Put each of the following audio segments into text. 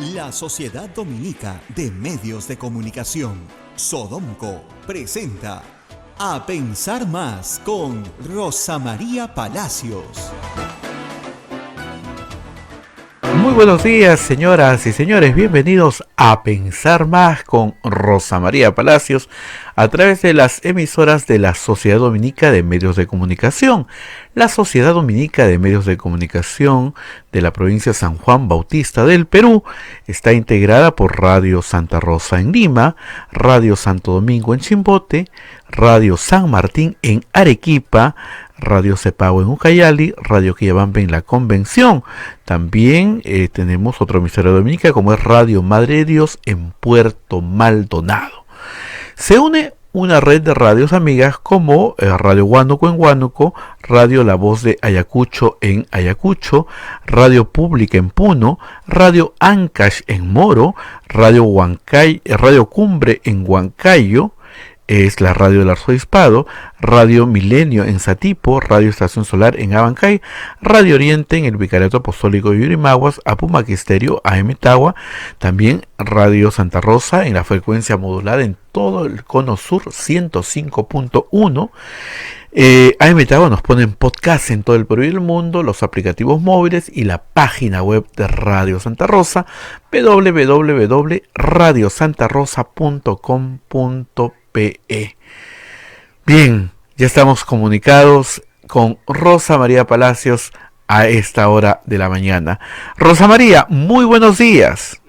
La Sociedad Dominica de Medios de Comunicación, Sodomco, presenta A Pensar Más con Rosa María Palacios. Muy buenos días, señoras y señores, bienvenidos a Pensar Más con Rosa María Palacios a través de las emisoras de la Sociedad Dominica de Medios de Comunicación. La Sociedad Dominica de Medios de Comunicación de la provincia San Juan Bautista del Perú está integrada por Radio Santa Rosa en Lima, Radio Santo Domingo en Chimbote, Radio San Martín en Arequipa, Radio Cepagua en Ucayali, Radio Quillabamba en La Convención. También tenemos otra emisora dominica como es Radio Madre de Dios en Puerto Maldonado. Se une una red de radios amigas como Radio Huánuco en Huánuco, Radio La Voz de Ayacucho en Ayacucho, Radio Pública en Puno, Radio Ancash en Moro, Radio Cumbre en Huancayo, es la radio del Arzobispado, Radio Milenio en Satipo, Radio Estación Solar en Abancay, Radio Oriente en el Vicariato Apostólico de Yurimaguas, Apumaque Estéreo, AM Tagua, también Radio Santa Rosa en la frecuencia modulada en todo el cono sur 105.1. AM Tagua nos pone en podcast en todo el Perú y el mundo, los aplicativos móviles y la página web de Radio Santa Rosa, www.radiosantarosa.com.pe. Bien, ya estamos comunicados con Rosa María Palacios a esta hora de la mañana. Rosa María, muy buenos días.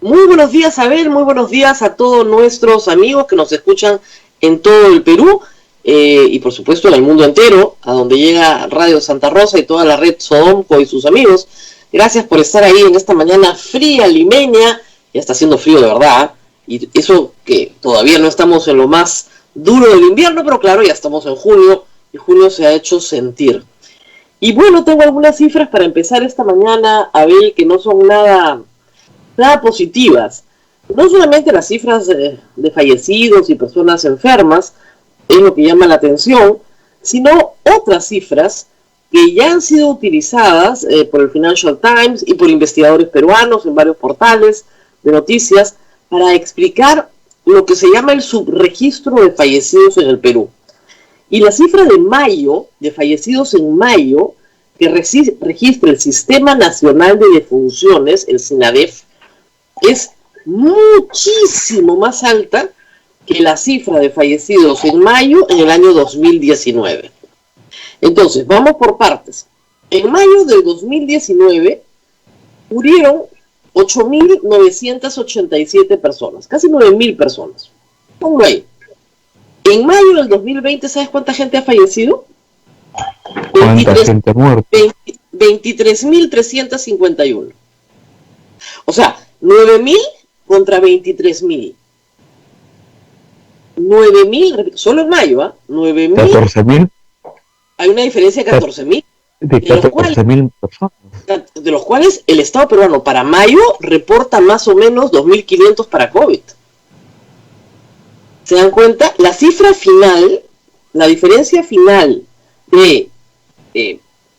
Muy buenos días, Abel, muy buenos días a todos nuestros amigos que nos escuchan en todo el Perú y por supuesto en el mundo entero, a donde llega Radio Santa Rosa y toda la red Sodomco y sus amigos. Gracias por estar ahí en esta mañana fría, limeña. Ya está haciendo frío de verdad, y eso que todavía no estamos en lo más duro del invierno, pero claro, ya estamos en junio, y junio se ha hecho sentir. Y bueno, tengo algunas cifras para empezar esta mañana, Abel, que no son nada positivas. No solamente las cifras de fallecidos y personas enfermas es lo que llama la atención, sino otras cifras que ya han sido utilizadas por el Financial Times y por investigadores peruanos en varios portales de noticias para explicar lo que se llama el subregistro de fallecidos en el Perú. Y la cifra de mayo, de fallecidos en mayo, que registra el Sistema Nacional de Defunciones, el SINADEF, es muchísimo más alta que la cifra de fallecidos en mayo en el año 2019. Entonces, vamos por partes. En mayo del 2019 murieron 8.987 personas, casi 9.000 personas. Pongo ahí. En mayo del 2020, ¿sabes cuánta gente ha fallecido? ¿Cuánta gente muerta? 23.351. O sea, 9.000 contra 23.000. 9.000, solo en mayo, ¿ah? 9.000. 14.000. Hay una diferencia de 14.000. De 14.000 personas. De los cuales el Estado peruano para mayo reporta más o menos 2.500 para COVID. ¿Se dan cuenta? La cifra final, la diferencia final de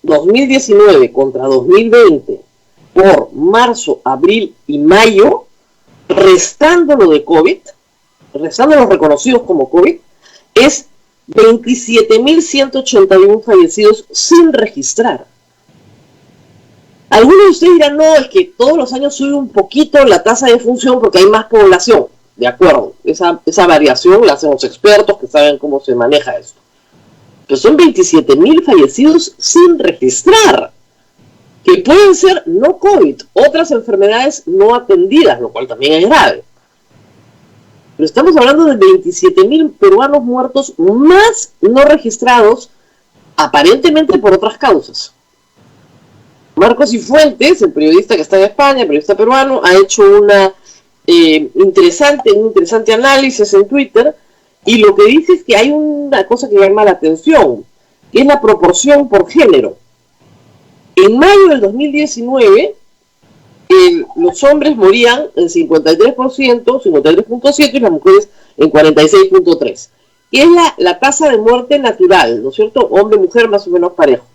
2019 contra 2020 por marzo, abril y mayo, restando lo de COVID, restando los reconocidos como COVID, es 27.181 fallecidos sin registrar. Algunos de ustedes dirán, no, es que todos los años sube un poquito la tasa de defunción porque hay más población. De acuerdo, esa variación la hacen los expertos que saben cómo se maneja esto. Pero son 27.000 fallecidos sin registrar, que pueden ser no COVID, otras enfermedades no atendidas, lo cual también es grave. Pero estamos hablando de 27.000 peruanos muertos más no registrados, aparentemente por otras causas. Marcos Cifuentes, el periodista que está en España, periodista peruano, ha hecho un interesante análisis en Twitter, y lo que dice es que hay una cosa que llama la atención, que es la proporción por género. En mayo del 2019, los hombres morían en 53%, 53.7%, y las mujeres en 46.3%. Que es la tasa de muerte natural, ¿no es cierto? Hombre-mujer más o menos parejo.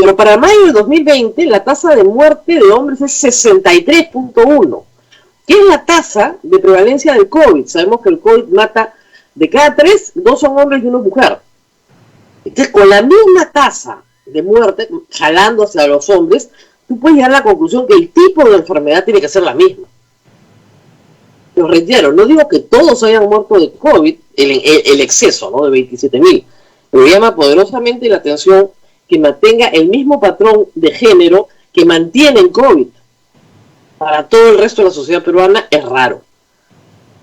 Pero para mayo de 2020 la tasa de muerte de hombres es 63.1, que es la tasa de prevalencia del COVID. Sabemos que el COVID mata de cada 3, 2 son hombres y 1 mujer. Entonces, con la misma tasa de muerte, jalando hacia los hombres, tú puedes llegar a la conclusión que el tipo de enfermedad tiene que ser la misma. Pero reitero, no digo que todos hayan muerto de COVID, el exceso, ¿no?, de 27.000, pero llama poderosamente la atención que mantenga el mismo patrón de género que mantiene el COVID. Para todo el resto de la sociedad peruana es raro.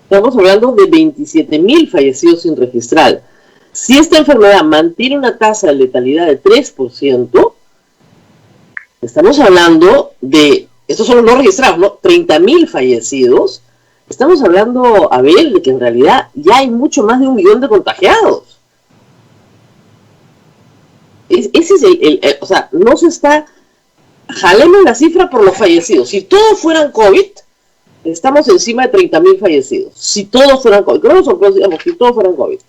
Estamos hablando de 27.000 fallecidos sin registrar. Si esta enfermedad mantiene una tasa de letalidad de 3%, estamos hablando de, estos son los no registrados, ¿no?, 30.000 fallecidos. Estamos hablando, Abel, de que en realidad ya hay mucho más de 1 millón de contagiados. Ese es o sea, no se está, jalemos la cifra por los fallecidos. Si todos fueran COVID, estamos encima de 30.000 fallecidos. Si todos fueran COVID, creo que digamos, si todos fueran COVID.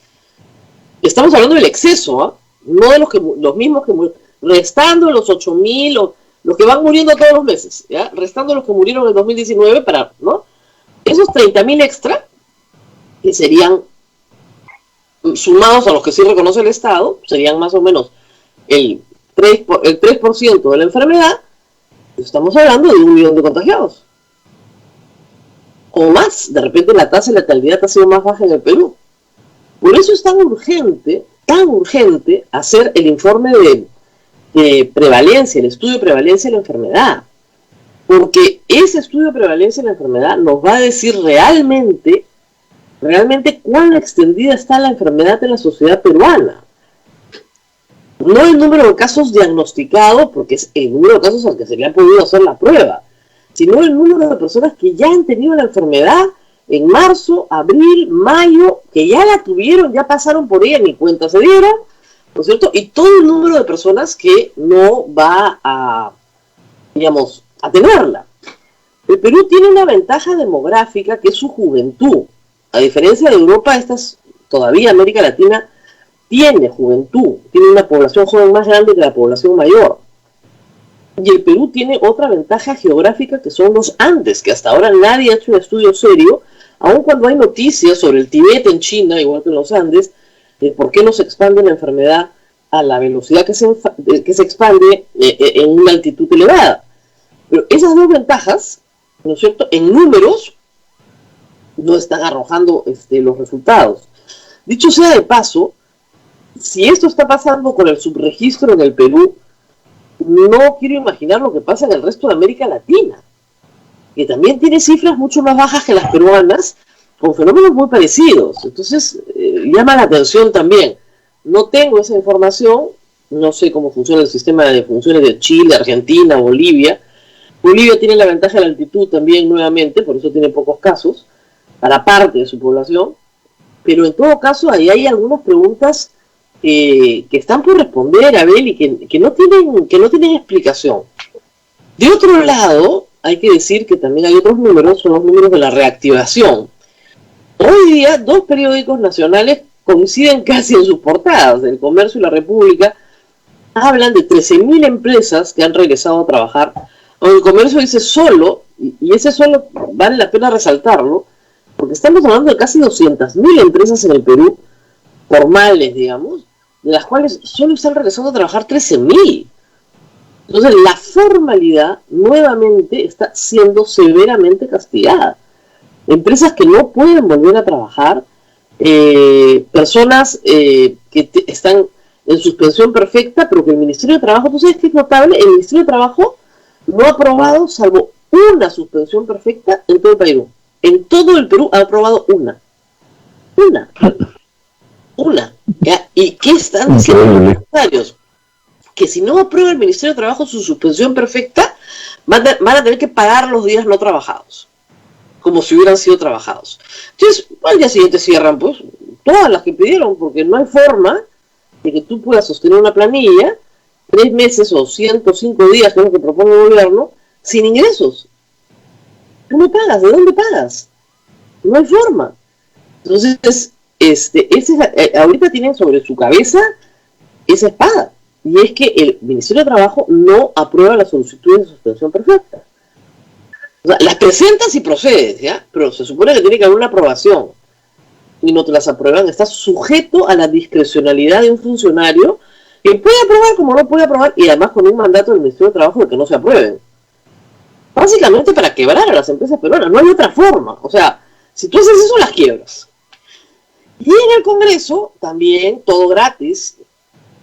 Estamos hablando del exceso, ¿eh? No de los mismos que murieron, restando los 8.000, los que van muriendo todos los meses, ¿ya? Restando los que murieron en 2019 ¿no? Esos 30.000 extra, que serían sumados a los que sí reconoce el Estado, serían más o menos el 3% de la enfermedad. Estamos hablando de 1 millón de contagiados. O más, de repente la tasa de letalidad ha sido más baja en el Perú. Por eso es tan urgente hacer el informe de prevalencia, el estudio de prevalencia de la enfermedad. Porque ese estudio de prevalencia de la enfermedad nos va a decir realmente cuán extendida está la enfermedad en la sociedad peruana. No el número de casos diagnosticados, porque es el número de casos al que se le ha podido hacer la prueba, sino el número de personas que ya han tenido la enfermedad en marzo, abril, mayo, que ya la tuvieron, ya pasaron por ella, ni cuenta se dieron, ¿no es cierto? Y todo el número de personas que no va a, digamos, a tenerla. El Perú tiene una ventaja demográfica que es su juventud. A diferencia de Europa, todavía América Latina tiene juventud, tiene una población joven más grande que la población mayor. Y el Perú tiene otra ventaja geográfica que son los Andes, que hasta ahora nadie ha hecho un estudio serio, aun cuando hay noticias sobre el Tíbet en China, igual que en los Andes, de por qué no se expande la enfermedad a la velocidad que se expande en una altitud elevada. Pero esas dos ventajas, ¿no es cierto?, en números no están arrojando los resultados. Dicho sea de paso, si esto está pasando con el subregistro en el Perú, no quiero imaginar lo que pasa en el resto de América Latina, que también tiene cifras mucho más bajas que las peruanas, con fenómenos muy parecidos. Entonces, llama la atención también. No tengo esa información, no sé cómo funciona el sistema de funciones de Chile, Argentina, Bolivia. Bolivia tiene la ventaja de la altitud también nuevamente, por eso tiene pocos casos, para parte de su población, pero en todo caso ahí hay algunas preguntas que están por responder, Abel, y que no tienen explicación. De otro lado, hay que decir que también hay otros números, son los números de la reactivación. Hoy día, 2 periódicos nacionales coinciden casi en sus portadas. El Comercio y la República hablan de 13.000 empresas que han regresado a trabajar. El Comercio dice solo, y ese solo vale la pena resaltarlo, porque estamos hablando de casi 200.000 empresas en el Perú, formales, digamos, de las cuales solo están regresando a trabajar 13.000. Entonces, la formalidad nuevamente está siendo severamente castigada. Empresas que no pueden volver a trabajar, personas que están en suspensión perfecta, pero que el Ministerio de Trabajo, tú sabes que es notable, el Ministerio de Trabajo no ha aprobado, salvo una suspensión perfecta en todo el Perú. En todo el Perú ha aprobado una. ¿Ya? ¿Y qué están diciendo los empresarios? Que si no aprueba el Ministerio de Trabajo su suspensión perfecta, van a tener que pagar los días no trabajados, como si hubieran sido trabajados. Entonces, al día siguiente cierran, pues, todas las que pidieron, porque no hay forma de que tú puedas sostener una planilla 3 meses o 105 días, que es lo que propone el gobierno, sin ingresos. ¿Cómo pagas? ¿De dónde pagas? No hay forma. Entonces, ahorita tienen sobre su cabeza esa espada. y es que el Ministerio de Trabajo no aprueba las solicitudes de suspensión perfecta. O sea, las presentas y procedes, ¿ya? Pero se supone que tiene que haber una aprobación y no te las aprueban. Estás sujeto a la discrecionalidad de un funcionario que puede aprobar como no puede aprobar, y además con un mandato del Ministerio de Trabajo de que no se aprueben. Básicamente para quebrar a las empresas peruanas, no hay otra forma. O sea, si tú haces eso, las quiebras. Y en el Congreso, también, todo gratis.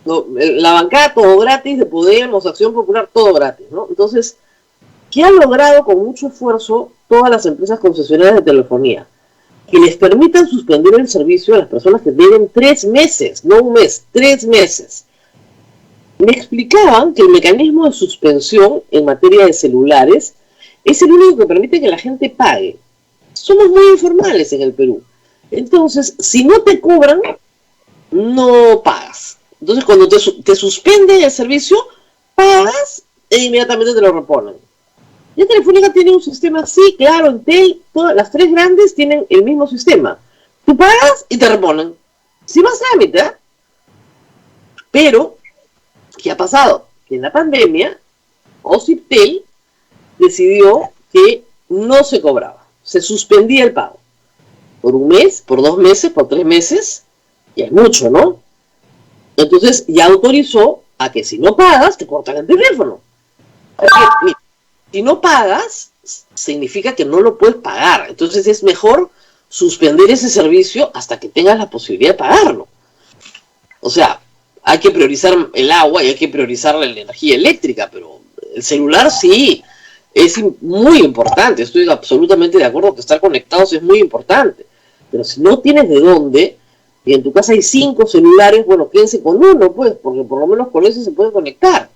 La bancada, todo gratis, de Podemos, Acción Popular, todo gratis, ¿no? Entonces, ¿qué han logrado con mucho esfuerzo todas las empresas concesionarias de telefonía? Que les permitan suspender el servicio a las personas que deben 3 meses, no un mes, 3 meses. Me explicaban que el mecanismo de suspensión en materia de celulares es el único que permite que la gente pague. Somos muy informales en el Perú. Entonces, si no te cobran, no pagas. Entonces, cuando te suspenden el servicio, pagas e inmediatamente te lo reponen. Y Telefónica tiene un sistema así, claro, Entel, todas las 3 grandes tienen el mismo sistema. Tú pagas y te reponen. Si vas a la mitad. Pero, ¿qué ha pasado? Que en la pandemia, Ociptel decidió que no se cobraba. Se suspendía el pago. Por un mes, por 2 meses, por 3 meses. Y es mucho, ¿no? Entonces ya autorizó a que si no pagas, te cortan el teléfono. Porque, mira, si no pagas, significa que no lo puedes pagar. Entonces es mejor suspender ese servicio hasta que tengas la posibilidad de pagarlo. O sea, hay que priorizar el agua y hay que priorizar la energía eléctrica, pero el celular sí es muy importante. Estoy absolutamente de acuerdo que estar conectados es muy importante. Pero si no tienes de dónde, y en tu casa hay 5 celulares, bueno, quédense con uno, pues, porque por lo menos con ese se puede conectar.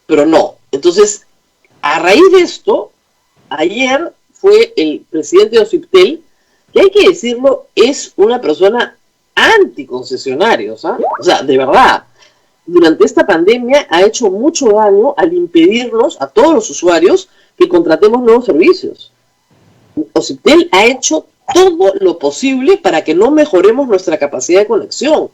Pero no. Entonces, a raíz de esto, ayer fue el presidente de Ociptel, que hay que decirlo, es una persona anticoncesionario, ¿sabes? O sea, de verdad, durante esta pandemia ha hecho mucho daño al impedirnos a todos los usuarios que contratemos nuevos servicios. Ociptel ha hecho todo lo posible para que no mejoremos nuestra capacidad de conexión.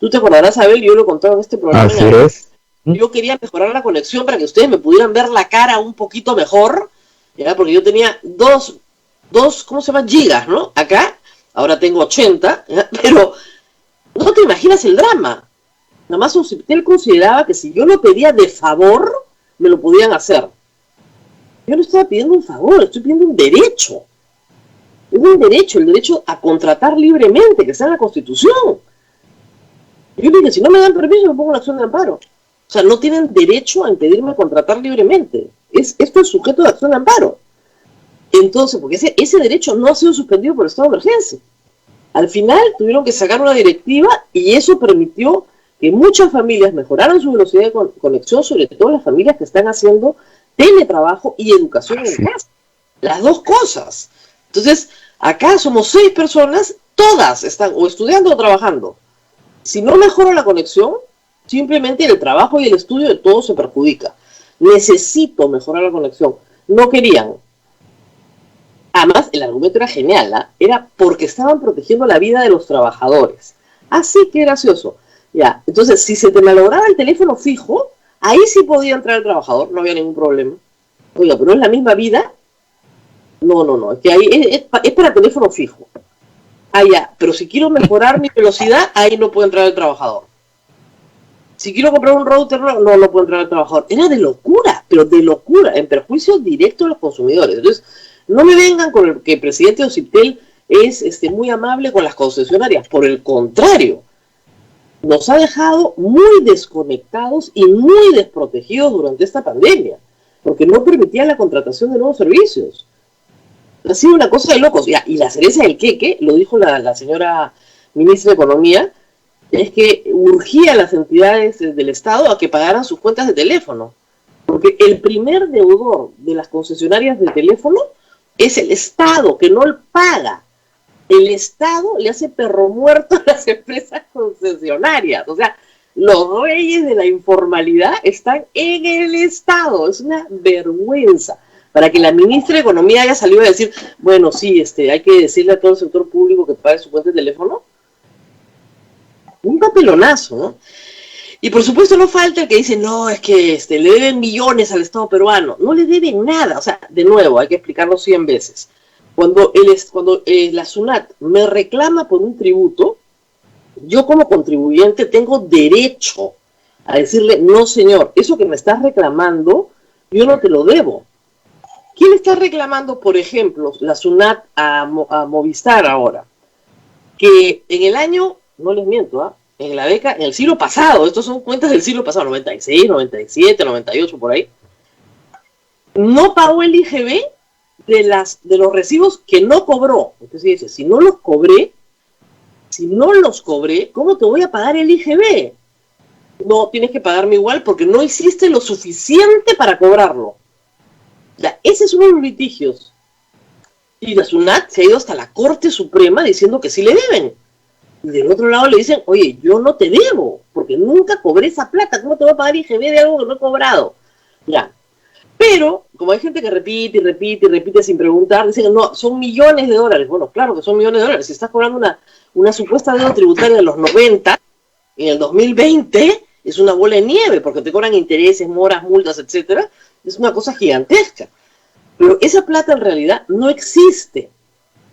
Tú te acordarás, Abel, yo lo he contado en este programa. Así es. Yo quería mejorar la conexión para que ustedes me pudieran ver la cara un poquito mejor, ¿ya? Porque yo tenía 2, ¿cómo se llama? Gigas, ¿no? Acá, ahora tengo 80, ¿ya? Pero no te imaginas el drama. Nada más Ociptel consideraba que si yo lo pedía de favor, me lo podían hacer. Yo no estaba pidiendo un favor, estoy pidiendo un derecho. Es un derecho, el derecho a contratar libremente, que está en la Constitución. Yo le dije, si no me dan permiso, me pongo una acción de amparo. O sea, no tienen derecho a impedirme contratar libremente. Esto es sujeto de acción de amparo. Entonces, porque ese derecho no ha sido suspendido por el estado de emergencia. Al final tuvieron que sacar una directiva y eso permitió que muchas familias mejoraran su velocidad de conexión, sobre todo las familias que están haciendo teletrabajo y educación en casa. Las dos cosas. Entonces, acá somos 6 personas, todas están o estudiando o trabajando. Si no mejora la conexión, simplemente el trabajo y el estudio de todos se perjudica. Necesito mejorar la conexión. No querían. Además, el argumento era genial, ¿eh? Era porque estaban protegiendo la vida de los trabajadores. Así que gracioso. Ya, entonces, si se te malograba el teléfono fijo, ahí sí podía entrar el trabajador, no había ningún problema. Oiga, pero es la misma vida. No, es que ahí es para teléfono fijo. Ah, ya, pero si quiero mejorar mi velocidad, ahí no puede entrar el trabajador. Si quiero comprar un router, no puede entrar el trabajador. Era de locura, pero de locura, en perjuicio directo a los consumidores. Entonces, no me vengan con el que el presidente de Ociptel es muy amable con las concesionarias. Por el contrario, nos ha dejado muy desconectados y muy desprotegidos durante esta pandemia, porque no permitía la contratación de nuevos servicios. Ha sido una cosa de locos. Y la cereza del queque, lo dijo la señora ministra de Economía, es que urgía a las entidades del Estado a que pagaran sus cuentas de teléfono. Porque el primer deudor de las concesionarias de teléfono es el Estado, que no paga. El Estado le hace perro muerto a las empresas concesionarias. O sea, los reyes de la informalidad están en el Estado. Es una vergüenza. Para que la ministra de Economía haya salido a decir, bueno, sí, hay que decirle a todo el sector público que pague su cuenta de teléfono. Un papelonazo, ¿no? Y por supuesto no falta el que dice, no, es que le deben millones al Estado peruano. No le deben nada. O sea, de nuevo, hay que explicarlo 100 veces. Cuando la SUNAT me reclama por un tributo, yo como contribuyente tengo derecho a decirle, no señor, eso que me estás reclamando, yo no te lo debo. ¿Quién está reclamando, por ejemplo, la SUNAT a Movistar ahora? Que en el año, no les miento, en el siglo pasado, estos son cuentas del siglo pasado, 96, 97, 98, por ahí, no pagó el IGB de los recibos que no cobró. Entonces dice, si no los cobré, ¿cómo te voy a pagar el IGB? No, tienes que pagarme igual porque no hiciste lo suficiente para cobrarlo. Ya, ese es uno de los litigios. Y la SUNAT se ha ido hasta la Corte Suprema diciendo que sí le deben. Y del otro lado le dicen, oye, yo no te debo, porque nunca cobré esa plata. ¿Cómo te voy a pagar IGB de algo que no he cobrado? Ya. Pero, como hay gente que repite y repite y repite sin preguntar, dicen, no, son millones de dólares. Bueno, claro que son millones de dólares. Si estás cobrando una supuesta deuda tributaria de los 90, en el 2020, es una bola de nieve, porque te cobran intereses, moras, multas, etcétera. Es una cosa gigantesca. Pero esa plata en realidad no existe.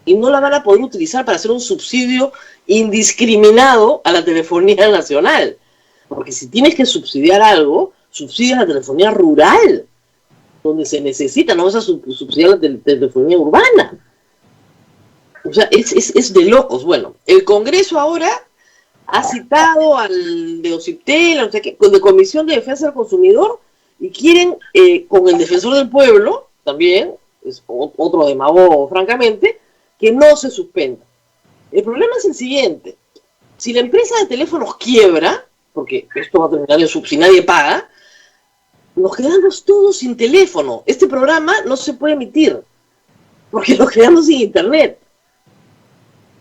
Y no la van a poder utilizar para hacer un subsidio indiscriminado a la telefonía nacional. Porque si tienes que subsidiar algo, subsidias la telefonía rural, donde se necesita, no vas a subsidiar la telefonía urbana. O sea, es de locos. Bueno, el Congreso ahora ha citado al de OCIPTEL, no sé qué, de Comisión de Defensa del Consumidor, y quieren, con el Defensor del Pueblo, también, es otro demagogo, francamente, que no se suspenda. El problema es el siguiente: si la empresa de teléfonos quiebra, porque esto va a terminar en si nadie paga, nos quedamos todos sin teléfono. Este programa no se puede emitir, porque nos quedamos sin internet.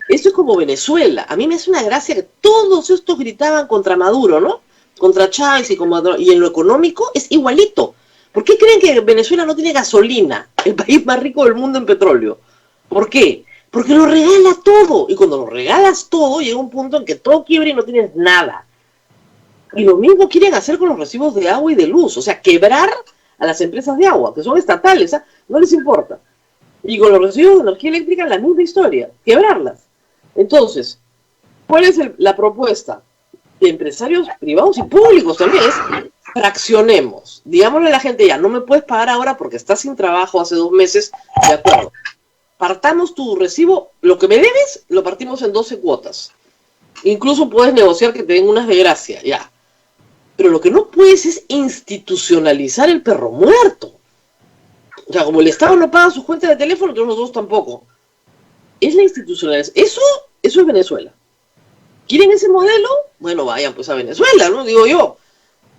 Esto es como Venezuela. A mí me hace una gracia que todos estos gritaban contra Maduro, ¿no? Contra Chávez y en lo económico es igualito. ¿Por qué creen que Venezuela no tiene gasolina? El país más rico del mundo en petróleo. ¿Por qué? Porque lo regala todo. Y cuando lo regalas todo, llega un punto en que todo quiebra y no tienes nada. Y lo mismo quieren hacer con los recibos de agua y de luz. O sea, quebrar a las empresas de agua, que son estatales, no les importa. Y con los recibos de energía eléctrica, la misma historia, quebrarlas. Entonces, ¿cuál es la propuesta de empresarios privados y públicos también? Es fraccionemos. Digámosle a la gente, ya, no me puedes pagar ahora porque estás sin trabajo hace 2 meses, de acuerdo. Partamos tu recibo, lo que me debes, lo partimos en 12 cuotas. Incluso puedes negociar que te den unas de gracia, ya. Pero lo que no puedes es institucionalizar el perro muerto. O sea, como el Estado no paga sus cuentas de teléfono, entonces nosotros tampoco. Es la institucionalización. Eso es Venezuela. ¿Quieren ese modelo? Bueno, vayan pues a Venezuela, ¿no? Digo yo.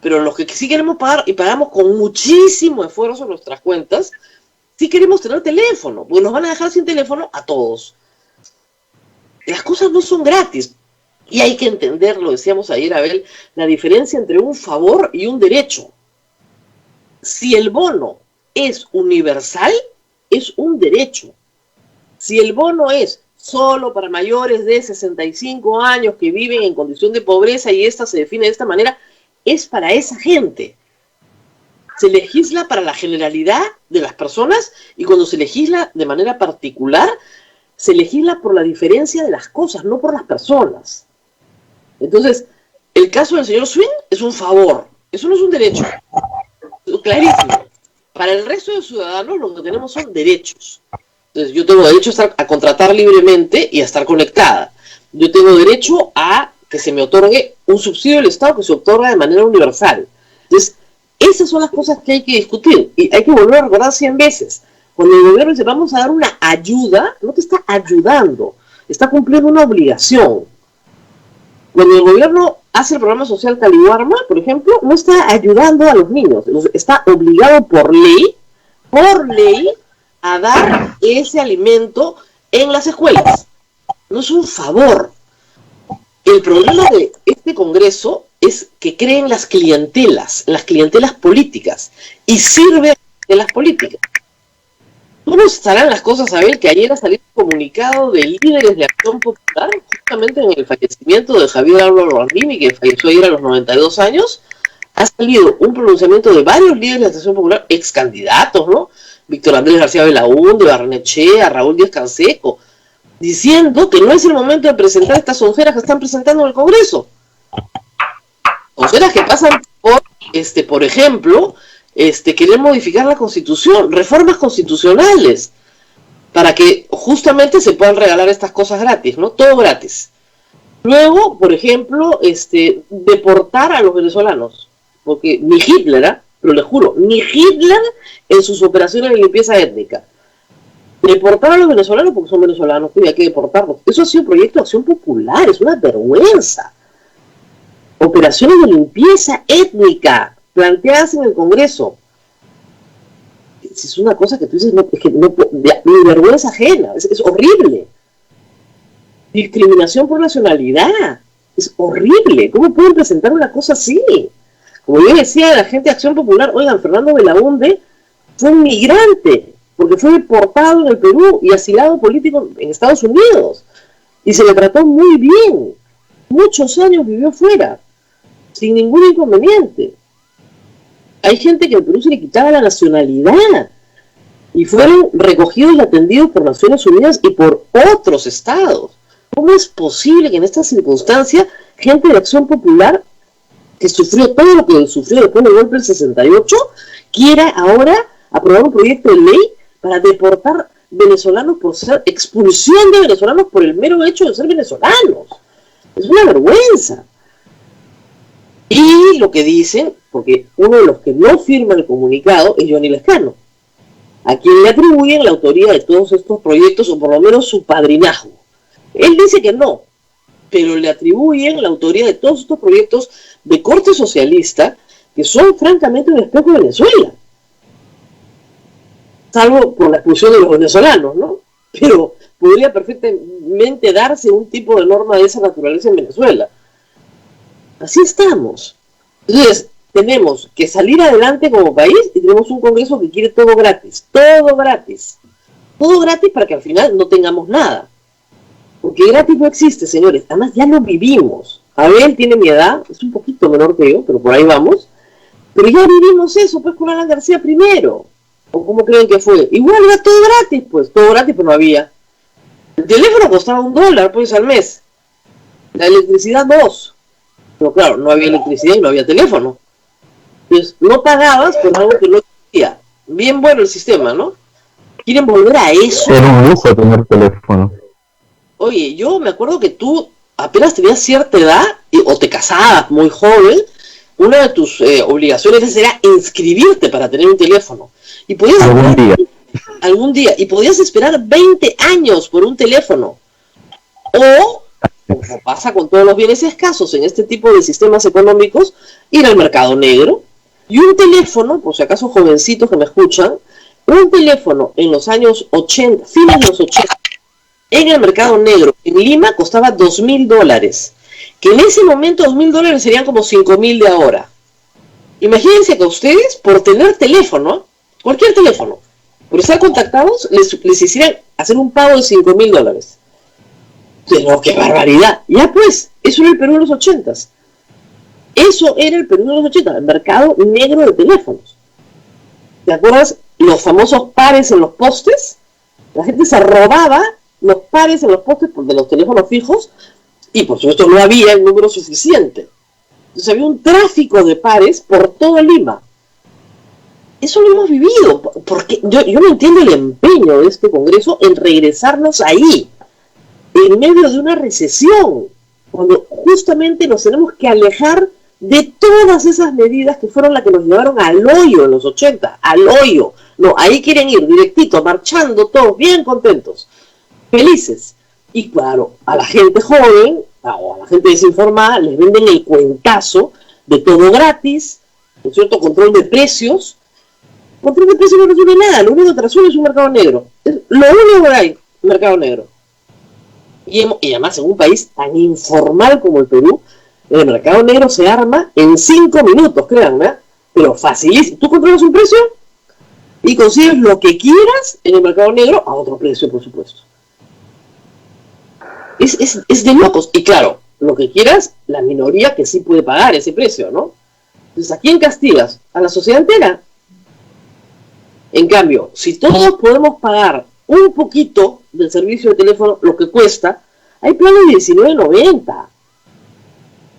Pero los que sí queremos pagar, y pagamos con muchísimo esfuerzo nuestras cuentas, sí queremos tener teléfono, porque nos van a dejar sin teléfono a todos. Las cosas no son gratis. Y hay que entender, lo decíamos ayer, Abel, la diferencia entre un favor y un derecho. Si el bono es universal, es un derecho. Si el bono es solo para mayores de 65 años que viven en condición de pobreza y esta se define de esta manera, es para esa gente. Se legisla para la generalidad de las personas, y cuando se legisla de manera particular, se legisla por la diferencia de las cosas, no por las personas. Entonces, el caso del señor Swing es un favor, eso no es un derecho. Clarísimo. Para el resto de los ciudadanos lo que tenemos son derechos. Entonces, yo tengo derecho a contratar libremente y a estar conectada. Yo tengo derecho a que se me otorgue un subsidio del Estado que se otorga de manera universal. Entonces, esas son las cosas que hay que discutir. Y hay que volver a recordar 100 veces. Cuando el gobierno dice, vamos a dar una ayuda, no te está ayudando, está cumpliendo una obligación. Cuando el gobierno hace el programa social Caliwarma, por ejemplo, no está ayudando a los niños, está obligado por ley, a dar ese alimento en las escuelas. No es un favor. El problema de este Congreso es que creen las clientelas políticas, y sirve de las políticas. ¿Cómo estarán las cosas, Abel, que ayer ha salido un comunicado de líderes de Acción Popular, justamente en el fallecimiento de Javier Álvaro Arrimi, que falleció ayer a los 92 años? Ha salido un pronunciamiento de varios líderes de Acción Popular, ex candidatos, ¿no? Víctor Andrés García Belaúnde, Barrenechea, Raúl Díaz Canseco, diciendo que no es el momento de presentar estas sonceras que están presentando en el Congreso. Sonceras que pasan por ejemplo, querer modificar la Constitución, reformas constitucionales, para que justamente se puedan regalar estas cosas gratis, ¿no? Todo gratis. Luego, por ejemplo, deportar a los venezolanos, porque ni Hitler, pero les juro, ni Hitler en sus operaciones de limpieza étnica. Deportar a los venezolanos porque son venezolanos, que hay que deportarlos. Eso ha sido proyecto de Acción Popular, es una vergüenza. Operaciones de limpieza étnica planteadas en el Congreso. Es una cosa que tú dices, no, es que no, de vergüenza ajena, es horrible. Discriminación por nacionalidad, es horrible. ¿Cómo pueden presentar una cosa así? Como yo decía a la gente de Acción Popular, oigan, Fernando Belaúnde fue un migrante, porque fue deportado en el Perú y asilado político en Estados Unidos. Y se le trató muy bien. Muchos años vivió fuera, sin ningún inconveniente. Hay gente que en Perú se le quitaba la nacionalidad y fueron recogidos y atendidos por Naciones Unidas y por otros estados. ¿Cómo es posible que en esta circunstancia gente de Acción Popular, que sufrió todo lo que sufrió después del golpe del 68, quiera ahora aprobar un proyecto de ley para deportar venezolanos por ser expulsión de venezolanos por el mero hecho de ser venezolanos? Es una vergüenza. Y lo que dicen, porque uno de los que no firma el comunicado es Johnny Lescano, a quien le atribuyen la autoría de todos estos proyectos, o por lo menos su padrinazgo. Él dice que no, pero le atribuyen la autoría de todos estos proyectos de corte socialista, que son francamente un espejo de Venezuela. Salvo por la expulsión de los venezolanos, ¿no? Pero podría perfectamente darse un tipo de norma de esa naturaleza en Venezuela. Así estamos. Entonces, tenemos que salir adelante como país y tenemos un Congreso que quiere todo gratis. Todo gratis. Todo gratis para que al final no tengamos nada. Porque gratis no existe, señores. Además, ya lo vivimos. Abel tiene mi edad, es un poquito menor que yo, pero por ahí vamos. Pero ya vivimos eso, pues, con Alan García primero. ¿O cómo creen que fue? Igual era todo gratis, pues. Todo gratis, pero no había. El teléfono costaba $1, pues, al mes. La electricidad, $2. Pero claro, no había electricidad y no había teléfono. Entonces, no pagabas por algo que no existía. Bien bueno el sistema, ¿no? ¿Quieren volver a eso? Era un lujo tener teléfono. Oye, yo me acuerdo que tú apenas tenías cierta edad, o te casabas muy joven, una de tus obligaciones era inscribirte para tener un teléfono. Y podías algún día. Y podías esperar 20 años por un teléfono. O, como pasa con todos los bienes escasos en este tipo de sistemas económicos, ir al mercado negro. Y un teléfono, por si acaso jovencitos que me escuchan, un teléfono en los años 80, fines de los 80, en el mercado negro, en Lima, costaba $2,000. Que en ese momento $2,000 serían como 5,000 de ahora. Imagínense que a ustedes, por tener teléfono, cualquier teléfono, por estar contactados, les hicieran hacer un pago de $5,000. Pero qué barbaridad. Ya pues, eso era el Perú de los 80s. Eso era el Perú de los 80, el mercado negro de teléfonos. ¿Te acuerdas? Los famosos pares en los postes. La gente se robaba los pares en los postes de los teléfonos fijos y por supuesto no había el número suficiente. Entonces había un tráfico de pares por todo Lima. Eso lo hemos vivido, porque yo no entiendo el empeño de este Congreso en regresarnos ahí, en medio de una recesión, cuando justamente nos tenemos que alejar de todas esas medidas que fueron las que nos llevaron al hoyo en los 80, al hoyo. No, ahí quieren ir directito, marchando todos bien contentos, felices. Y claro, a la gente joven, o a la gente desinformada, les venden el cuentazo de todo gratis, ¿no es cierto? Control de precios. Control de precios no resuelve nada, lo único que resuelve es un mercado negro. Es lo único que hay, mercado negro. Y además en un país tan informal como el Perú, el mercado negro se arma en 5 minutos, créanme, pero facilísimo. ¿Tú controlas un precio? y consigues lo que quieras en el mercado negro a otro precio, por supuesto. Es de locos. Y claro, lo que quieras, la minoría que sí puede pagar ese precio, ¿no? Entonces, ¿a quién castigas? ¿A la sociedad entera? En cambio, si todos podemos pagar un poquito del servicio de teléfono, lo que cuesta, hay planes de 19.90.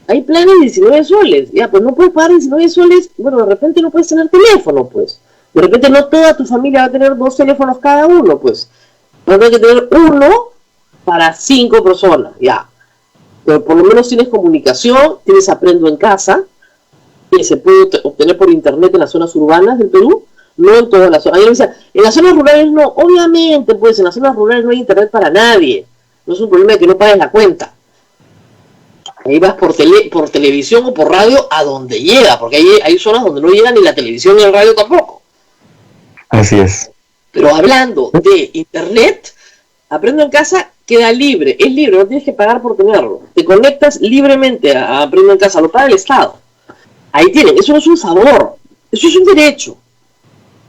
Hay planes de 19 soles. Ya, pues no puedes pagar 19 soles. Bueno, de repente no puedes tener teléfono, pues. De repente no toda tu familia va a tener 2 teléfonos cada uno, pues. Vas a tener que tener uno para 5 personas, ya. Pero por lo menos tienes comunicación, tienes Aprendo en Casa, que se puede obtener por internet en las zonas urbanas del Perú, no en todas las zonas. En las zonas rurales no, obviamente, pues en las zonas rurales no hay internet para nadie. No es un problema de que no pagues la cuenta. Ahí vas por televisión o por radio a donde llega, porque hay zonas donde no llega ni la televisión ni el radio tampoco. Así es. Pero hablando de internet, Aprendo en Casa queda libre, es libre, no tienes que pagar por tenerlo. Te conectas libremente a Aprendo en Casa, lo paga el Estado. Ahí tienen, eso no es un favor, eso es un derecho.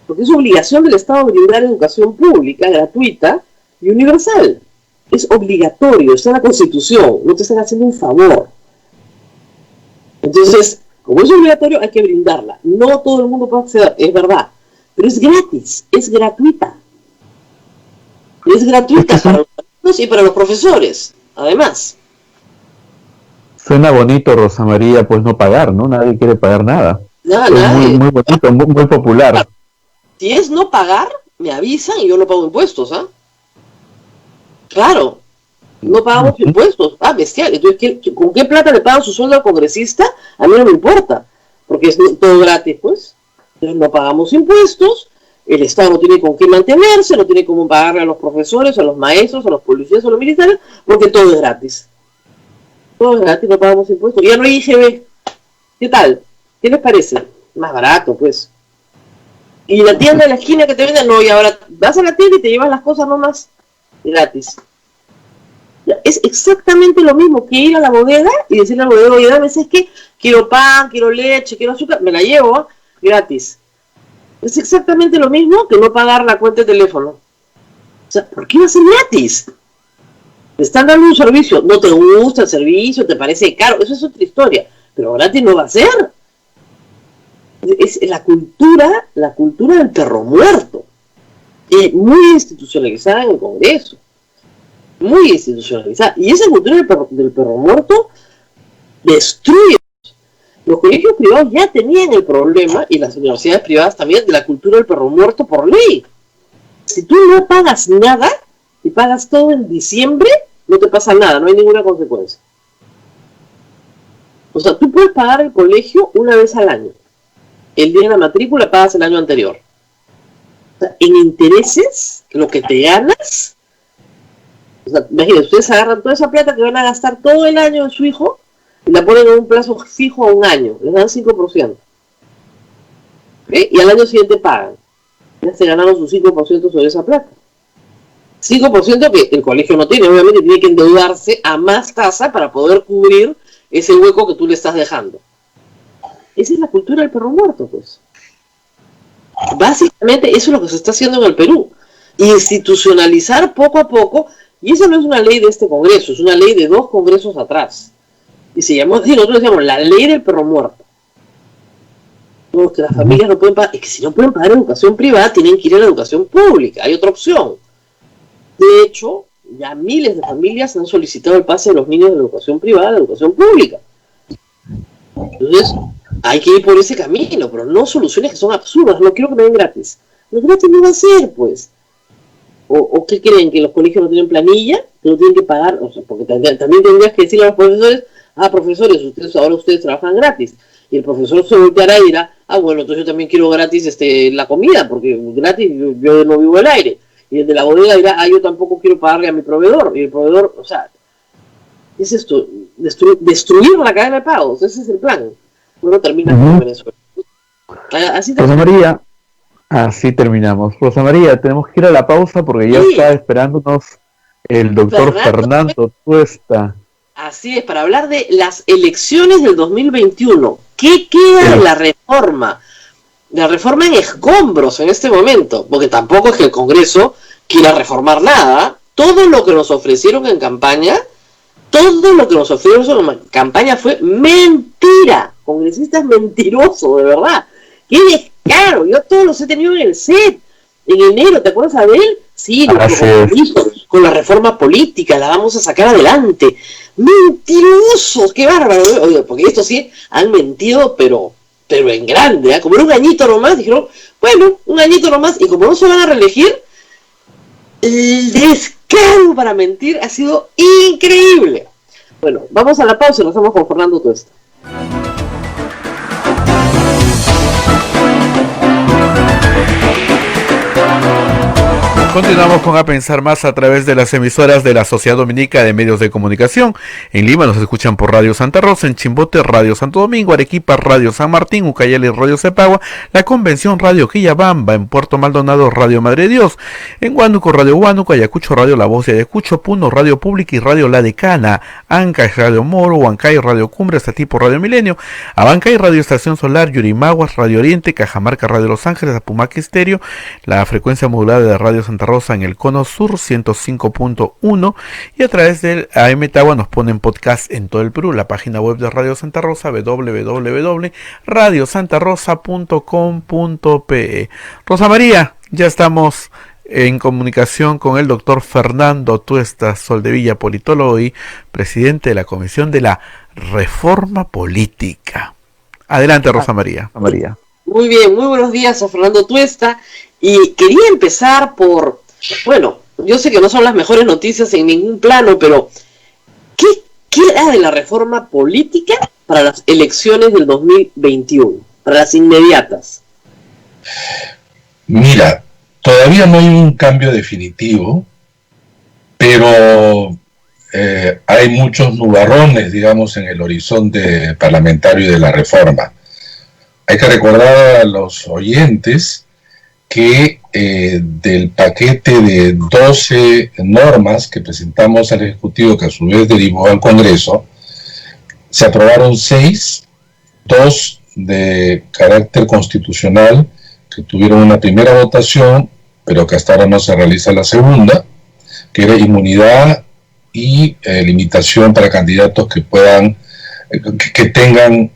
Porque es obligación del Estado brindar educación pública, gratuita y universal. Es obligatorio, está en la Constitución, no te están haciendo un favor. Entonces, como es obligatorio, hay que brindarla. No todo el mundo puede acceder, es verdad, pero es gratis, es gratuita. Es gratuita para los alumnos y para los profesores, además. Suena bonito, Rosa María, pues no pagar, ¿no? Nadie quiere pagar nada. Nada, es muy bonito, muy popular. Si es no pagar, me avisan y yo no pago impuestos, ¿ah? Claro, no pagamos impuestos. Ah, bestial. Entonces, ¿con qué plata le pagan su sueldo al congresista? A mí no me importa, porque es todo gratis, pues. Entonces, no pagamos impuestos, el Estado no tiene con qué mantenerse, no tiene cómo pagarle a los profesores, a los maestros, a los policías, a los militares, porque todo es gratis. Todo es gratis, no pagamos impuestos. Ya no hay IGB. ¿Qué tal? ¿Qué les parece? Más barato, pues. Y la tienda de la esquina que te venden, no, y ahora vas a la tienda y te llevas las cosas nomás gratis. Ya, es exactamente lo mismo que ir a la bodega y decirle al bodega, oye, dame, ¿sabes qué? Quiero pan, quiero leche, quiero azúcar, me la llevo gratis. Es exactamente lo mismo que no pagar la cuenta de teléfono. O sea, ¿por qué va a ser gratis? Te están dando un servicio, no te gusta el servicio, te parece caro, eso es otra historia, pero gratis no va a ser. Es la cultura del perro muerto, muy institucionalizada en el Congreso, muy institucionalizada, y esa cultura del perro muerto destruye. Los colegios privados ya tenían el problema, y las universidades privadas también, de la cultura del perro muerto por ley. Si tú no pagas nada, y pagas todo en diciembre, no te pasa nada, no hay ninguna consecuencia. O sea, tú puedes pagar el colegio una vez al año. El día de la matrícula pagas el año anterior. O sea, en intereses, lo que te ganas, o sea, imagínense, ustedes agarran toda esa plata que van a gastar todo el año en su hijo y la ponen en un plazo fijo a un año, les dan 5%. ¿Okay? Y al año siguiente pagan. Ya se ganaron su 5% sobre esa plata. 5% que el colegio no tiene, obviamente tiene que endeudarse a más tasa para poder cubrir ese hueco que tú le estás dejando. Esa es la cultura del perro muerto, pues. Básicamente eso es lo que se está haciendo en el Perú. Institucionalizar poco a poco, y esa no es una ley de este Congreso, es una ley de 2 congresos atrás. Y se llamó, sí, nosotros decíamos, la ley del perro muerto. No, que las familias no pueden pagar, es que si no pueden pagar educación privada, tienen que ir a la educación pública, hay otra opción. De hecho, ya miles de familias han solicitado el pase de los niños de la educación privada a la educación pública. Entonces, hay que ir por ese camino, pero no soluciones que son absurdas. No quiero que me den gratis. Lo gratis no va a ser, pues. ¿O qué creen? ¿Que los colegios no tienen planilla? ¿Que no tienen que pagar? O sea, porque también tendrías que decirle a los profesores, profesores, ahora ustedes trabajan gratis. Y el profesor se volteará y dirá, bueno, entonces yo también quiero gratis la comida, porque gratis yo no vivo el aire. Y el de la bodega dirá, yo tampoco quiero pagarle a mi proveedor. Y el proveedor, o sea, ¿qué es esto? Destruir la cadena de pagos, ese es el plan. Uno termina con Venezuela. Así Rosa María, así terminamos. Rosa María, tenemos que ir a la pausa porque ya está esperándonos el doctor Fernando Tuesta. Así es, para hablar de las elecciones del 2021. ¿Qué queda de la reforma? la reforma en escombros en este momento, porque tampoco es que el Congreso quiera reformar nada. Todo lo que nos ofrecieron en campaña, fue mentira. Congresistas mentirosos, de verdad. ¡Qué descaro! Yo todos los he tenido en el set. En enero, ¿te acuerdas, Abel? Sí, con la reforma política, la vamos a sacar adelante. ¡Mentirosos! ¡Qué bárbaro! Oye, porque estos sí han mentido, pero en grande, ¿eh? Como era un añito nomás, dijeron, bueno, un añito nomás, y como no se van a reelegir, el descaro para mentir ha sido increíble. Bueno, vamos a la pausa y nos vamos con Fernando Tuesta. Continuamos con A Pensar Más a través de las emisoras de la Sociedad Dominica de Medios de Comunicación. En Lima nos escuchan por Radio Santa Rosa, en Chimbote Radio Santo Domingo, Arequipa Radio San Martín, Ucayali Radio Cepagua, La Convención Radio Quillabamba, en Puerto Maldonado Radio Madre Dios, en Huánuco Radio Huánuco, Ayacucho Radio La Voz de Ayacucho, Puno Radio Pública y Radio La Decana, Ancash Radio Moro, Huancay Radio Cumbre, Estatipo Radio Milenio, Abancay Radio Estación Solar, Yurimaguas Radio Oriente, Cajamarca Radio Los Ángeles, Apumaque Estéreo, la frecuencia modulada de Radio Santa Rosa en el Cono Sur 105.1 y a través del AM Tagua nos ponen podcast en todo el Perú, la página web de Radio Santa Rosa www.radiosantarosa.com.pe. Rosa María, ya estamos en comunicación con el doctor Fernando Tuesta Soldevilla, politólogo y presidente de la Comisión de la Reforma Política. Adelante, Rosa María. Muy bien, muy buenos días a Fernando Tuesta. Y quería empezar por, bueno, yo sé que no son las mejores noticias en ningún plano, pero ¿qué queda de la reforma política para las elecciones del 2021, para las inmediatas? Mira, todavía no hay un cambio definitivo, pero hay muchos nubarrones, digamos, en el horizonte parlamentario de la reforma. Hay que recordar a los oyentes que del paquete de 12 normas que presentamos al Ejecutivo, que a su vez derivó al Congreso, se aprobaron 6, 2 de carácter constitucional, que tuvieron una primera votación, pero que hasta ahora no se realiza la segunda, que era inmunidad y limitación para candidatos que puedan, que tengan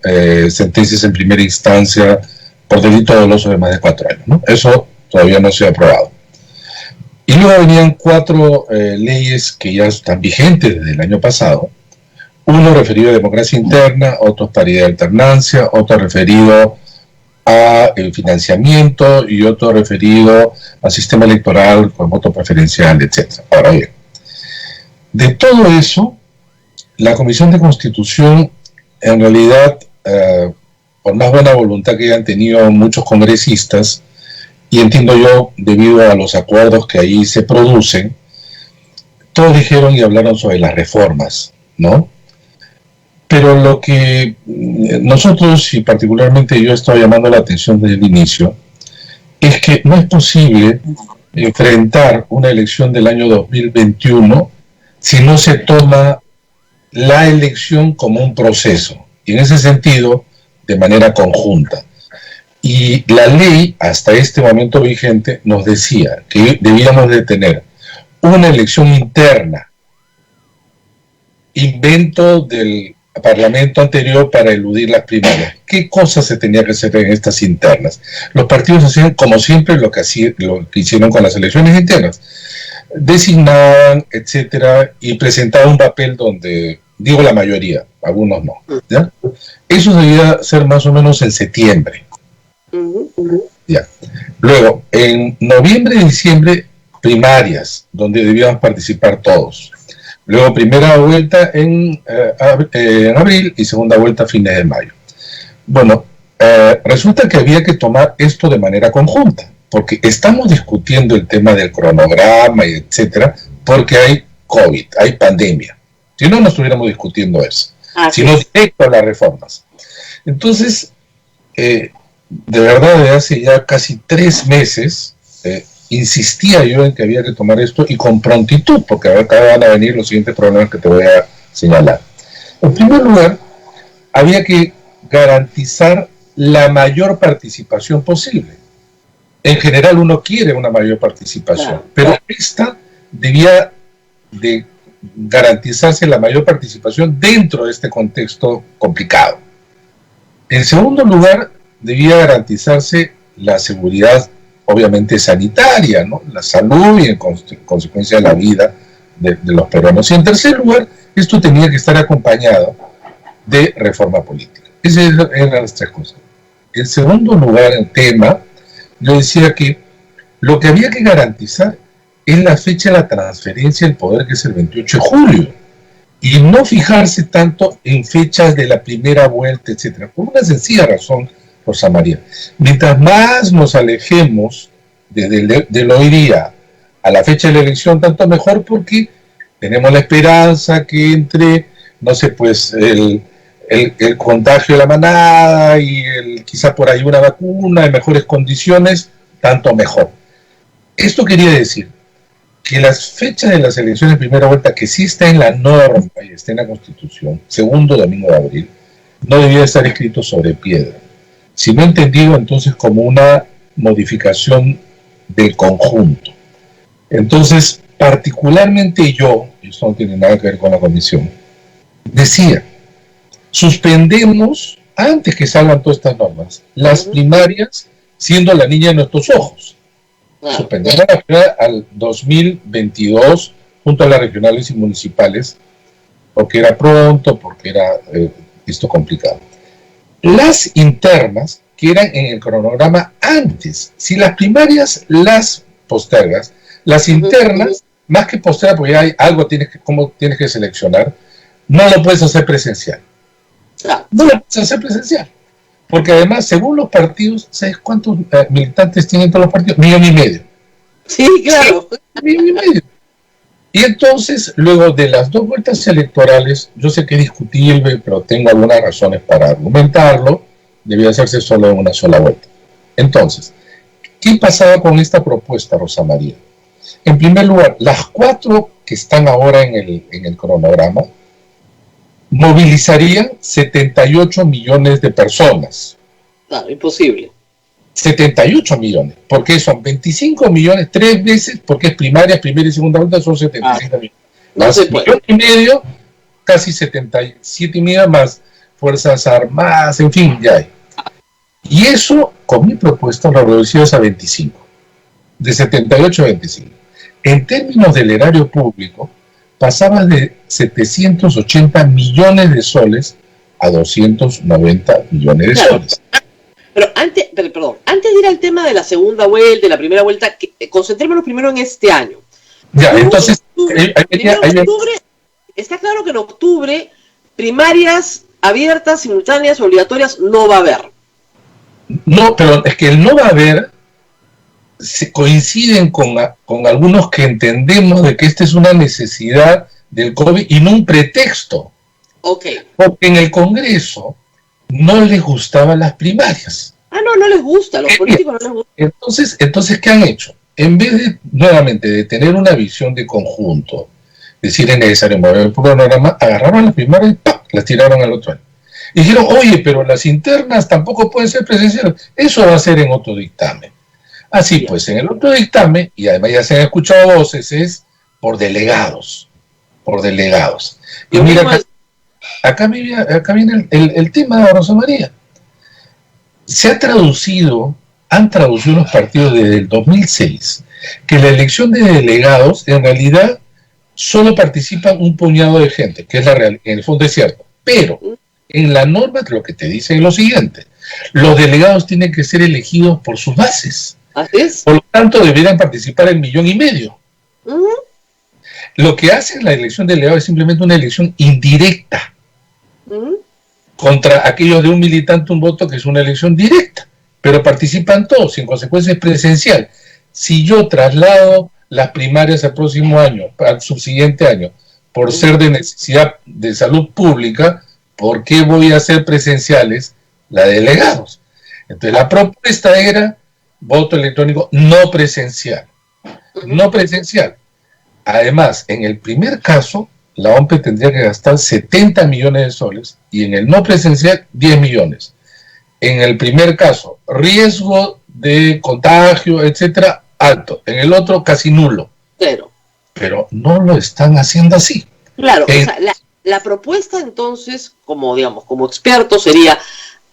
sentencias en primera instancia por delito doloso de más de 4 años, ¿no? Eso todavía no se ha aprobado. Y luego venían 4 leyes que ya están vigentes desde el año pasado. Uno referido a democracia interna, otro paridad de alternancia, otro referido a financiamiento y otro referido al sistema electoral con voto preferencial, etc. Ahora bien, de todo eso, la Comisión de Constitución, en realidad, por más buena voluntad que hayan tenido muchos congresistas, y entiendo yo, debido a los acuerdos que ahí se producen, todos dijeron y hablaron sobre las reformas, ¿no? Pero lo que nosotros, y particularmente yo he estado llamando la atención desde el inicio, es que no es posible enfrentar una elección del año 2021 si no se toma la elección como un proceso, y en ese sentido, de manera conjunta. Y la ley, hasta este momento vigente, nos decía que debíamos de tener una elección interna, invento del Parlamento anterior para eludir las primarias. ¿Qué cosas se tenía que hacer en estas internas? Los partidos hacían, como siempre, lo que hicieron con las elecciones internas. Designaban, etcétera, y presentaban un papel donde, digo la mayoría, algunos no, ¿ya? Eso debía ser más o menos en septiembre. Ya. Luego, en noviembre y diciembre, primarias, donde debíamos participar todos. Luego, primera vuelta en abril y segunda vuelta a fines de mayo. Bueno, resulta que había que tomar esto de manera conjunta, porque estamos discutiendo el tema del cronograma y etcétera, porque hay COVID, hay pandemia. Si no, no estuviéramos discutiendo eso, sino directo a las reformas. Entonces, de verdad, desde hace ya casi 3 meses, insistía yo en que había que tomar esto y con prontitud, porque acá van a venir los siguientes problemas que te voy a señalar. En primer lugar, había que garantizar la mayor participación posible. En general uno quiere una mayor participación, pero esta debía de garantizarse la mayor participación dentro de este contexto complicado. En segundo lugar, debía garantizarse la seguridad, obviamente sanitaria, ¿no? La salud y en consecuencia la vida de los peruanos. Y en tercer lugar, esto tenía que estar acompañado de reforma política. Esas eran las tres cosas. En segundo lugar, el tema, yo decía que lo que había que garantizar es la fecha de la transferencia del poder, que es el 28 de julio, y no fijarse tanto en fechas de la primera vuelta, etcétera, por una sencilla razón, Rosa María. Mientras más nos alejemos del hoy día a la fecha de la elección, tanto mejor, porque tenemos la esperanza que entre, no sé, pues el contagio de la manada y quizá por ahí una vacuna en mejores condiciones, tanto mejor. Esto quería decir que las fechas de las elecciones de primera vuelta, que sí está en la norma y está en la Constitución, segundo domingo de abril, no debía estar escrito sobre piedra, sino entendido entonces como una modificación del conjunto. Entonces, particularmente yo, y esto no tiene nada que ver con la comisión, decía, suspendemos, antes que salgan todas estas normas, las primarias, siendo la niña de nuestros ojos. Suspendemos la primaria al 2022 junto a las regionales y municipales, porque era pronto, porque era esto complicado. Las internas, que eran en el cronograma antes, si las primarias las postergas, las internas, más que postergar, porque hay algo como tienes que seleccionar, no lo puedes hacer presencial. No lo puedes hacer presencial. Porque además, según los partidos, ¿sabes cuántos militantes tienen todos los partidos? 1,5 millones. Sí, claro. 1,5 millones. Y entonces, luego de las 2 vueltas electorales, yo sé que es discutible, pero tengo algunas razones para argumentarlo, debía hacerse solo en una sola vuelta. Entonces, ¿qué pasaba con esta propuesta, Rosa María? En primer lugar, las 4 que están ahora en el cronograma movilizarían 78 millones de personas. Claro, imposible. 78 millones, porque son 25 millones, 3 veces, porque es primera y segunda vuelta, son 75 millones. No se puede. 1,5 millones, casi 77 millones más Fuerzas Armadas, en fin, ya hay. Y eso, con mi propuesta, lo reducimos a 25, de 78 a 25. En términos del erario público, pasaba de 780 millones de soles a 290 millones de soles. Pero antes de ir al tema de la segunda vuelta, de la primera vuelta, concentrémonos primero en este año. Ya, entonces, octubre, está claro que en octubre primarias abiertas, simultáneas, obligatorias no va a haber. No, pero es que el no va a haber se coinciden con algunos que entendemos de que esta es una necesidad del COVID y no un pretexto. Okay. Porque en el Congreso no les gustaban las primarias. No les gusta, a los políticos no les gusta. Entonces, ¿qué han hecho? En vez de, nuevamente, de tener una visión de conjunto, decir es necesario mover el programa, agarraron las primarias y ¡pam!, las tiraron al otro año. Y dijeron, oye, pero las internas tampoco pueden ser presenciales. Eso va a ser en otro dictamen. Así pues, en el otro dictamen, y además ya se han escuchado voces, es por delegados. Y mira, acá viene el tema de Rosa María. Han traducido los partidos desde el 2006, que la elección de delegados, en realidad, solo participan un puñado de gente, que es la realidad, en el fondo es cierto. Pero, en la norma lo que te dice es lo siguiente: los delegados tienen que ser elegidos por sus bases. ¿Así es? Por lo tanto, deberían participar 1,5 millones. Lo que hace la elección de delegados es simplemente una elección indirecta contra aquellos de un militante, un voto, que es una elección directa, pero participan todos y en consecuencia es presencial. Si yo traslado las primarias al próximo año, al subsiguiente año, por ser de necesidad de salud pública, ¿por qué voy a hacer presenciales las de delegados? Entonces la propuesta era voto electrónico no presencial. No presencial. Además, en el primer caso, la OMPE tendría que gastar 70 millones de soles y en el no presencial 10 millones. En el primer caso, riesgo de contagio, etcétera, alto. En el otro, casi nulo. Cero. Pero no lo están haciendo así. Claro, o sea, la propuesta entonces, como digamos, como experto sería,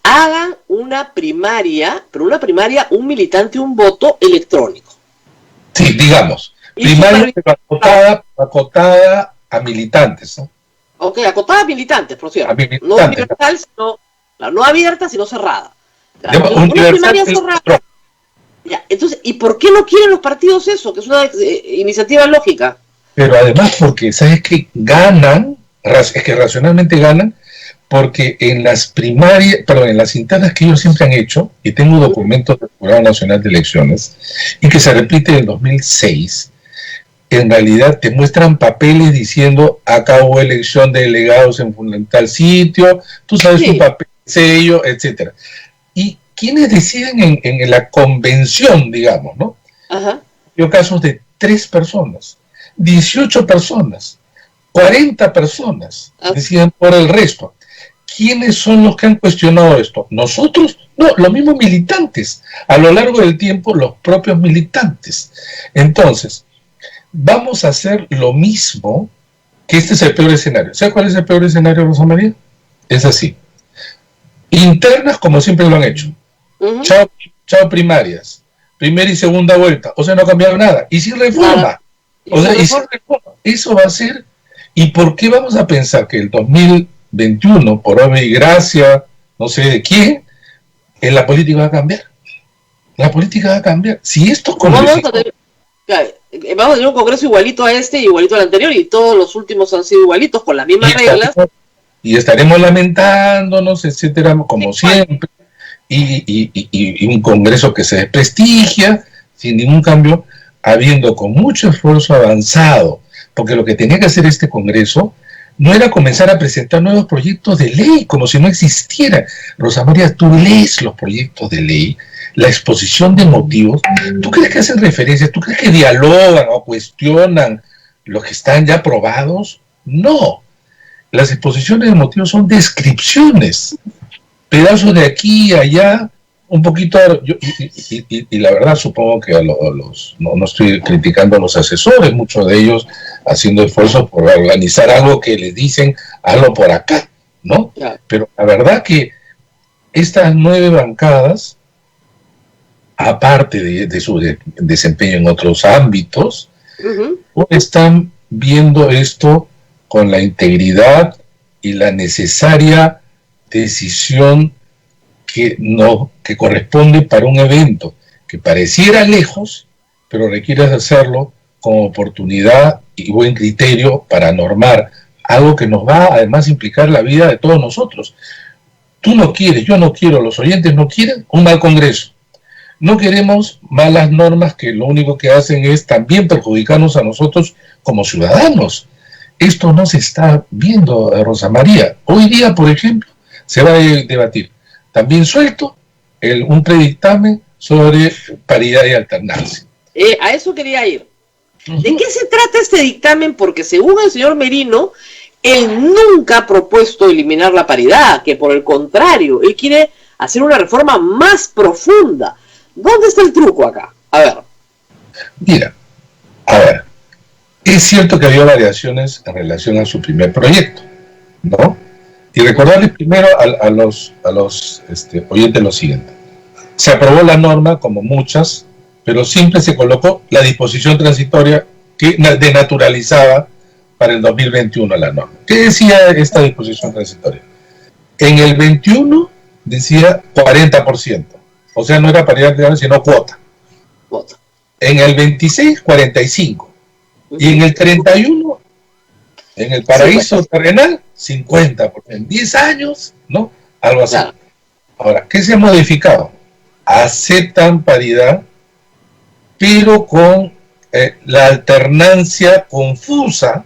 hagan una primaria, pero una primaria, un militante, un voto electrónico. Sí, digamos, primaria acotada a militantes, ¿no? Ok, acotada a militantes, por cierto. A militantes. No universal, sino, claro, no abierta, sino cerrada. Claro, Una primaria cerrada. Ya, entonces, ¿y por qué no quieren los partidos eso? Que es una iniciativa lógica. Pero además porque, ¿sabes qué? Ganan, es que racionalmente ganan, porque en las primarias, perdón, en las internas que ellos siempre han hecho, y tengo documentos del Jurado Nacional de Elecciones, y que se repite en el 2006, en realidad te muestran papeles diciendo, acá hubo elección de delegados en tal sitio, tú sabes un papel, sello, etcétera. Y quienes deciden en la convención, digamos, ¿no? Ajá. Yo casos de 3 personas, 18 personas, 40 personas deciden por el resto. ¿Quiénes son los que han cuestionado esto? ¿Nosotros? No, los mismos militantes. A lo largo del tiempo, los propios militantes. Entonces, vamos a hacer lo mismo, que este es el peor escenario. ¿Sabes cuál es el peor escenario, Rosa María? Es así. Internas, como siempre lo han hecho. Chao primarias. Primera y segunda vuelta. O sea, no ha cambiado nada. Y sin reforma. O sea, y sin reforma. Eso va a ser. ¿Y por qué vamos a pensar que el 2021, por obra y gracia, no sé de quién, en la política va a cambiar? La política va a cambiar. Si esto vamos a tener un congreso igualito a este y igualito al anterior, y todos los últimos han sido igualitos, con las mismas reglas. Y estaremos lamentándonos, etcétera, como siempre. Y un congreso que se desprestigia, sin ningún cambio, habiendo con mucho esfuerzo avanzado, porque lo que tenía que hacer este congreso no era comenzar a presentar nuevos proyectos de ley, como si no existiera. Rosa María, tú lees los proyectos de ley, la exposición de motivos, ¿tú crees que hacen referencia? ¿Tú crees que dialogan o cuestionan los que están ya aprobados? No. Las exposiciones de motivos son descripciones, pedazos de aquí y allá, un poquito, y la verdad supongo que no estoy criticando a los asesores, muchos de ellos haciendo esfuerzos por organizar algo que les dicen, hazlo por acá, ¿no? Pero la verdad que estas 9 bancadas, aparte de su desempeño en otros ámbitos, no están viendo esto con la integridad y la necesaria decisión que corresponde para un evento que pareciera lejos, pero requiere hacerlo con oportunidad y buen criterio para normar algo que nos va además a implicar la vida de todos nosotros. Tú no quieres, yo no quiero, los oyentes no quieren un mal congreso. No queremos malas normas que lo único que hacen es también perjudicarnos a nosotros como ciudadanos. Esto no se está viendo, Rosa María. Hoy día, por ejemplo, se va a debatir también suelto un predictamen sobre paridad y alternancia. A eso quería ir. ¿De qué se trata este dictamen? Porque según el señor Merino, él nunca ha propuesto eliminar la paridad, que por el contrario, él quiere hacer una reforma más profunda. ¿Dónde está el truco acá? A ver. Mira, es cierto que había variaciones en relación a su primer proyecto, ¿no? Y recordarles primero a los oyentes lo siguiente. Se aprobó la norma, como muchas, pero siempre se colocó la disposición transitoria que denaturalizaba para el 2021 la norma. ¿Qué decía esta disposición transitoria? En el 21 decía 40%, o sea, no era paridad, sino cuota. En el 26, 45%. Y en el 31, en el paraíso terrenal, 50%. En 10 años, ¿no? Algo así. Claro. Ahora, ¿qué se ha modificado? Aceptan paridad, pero con la alternancia confusa,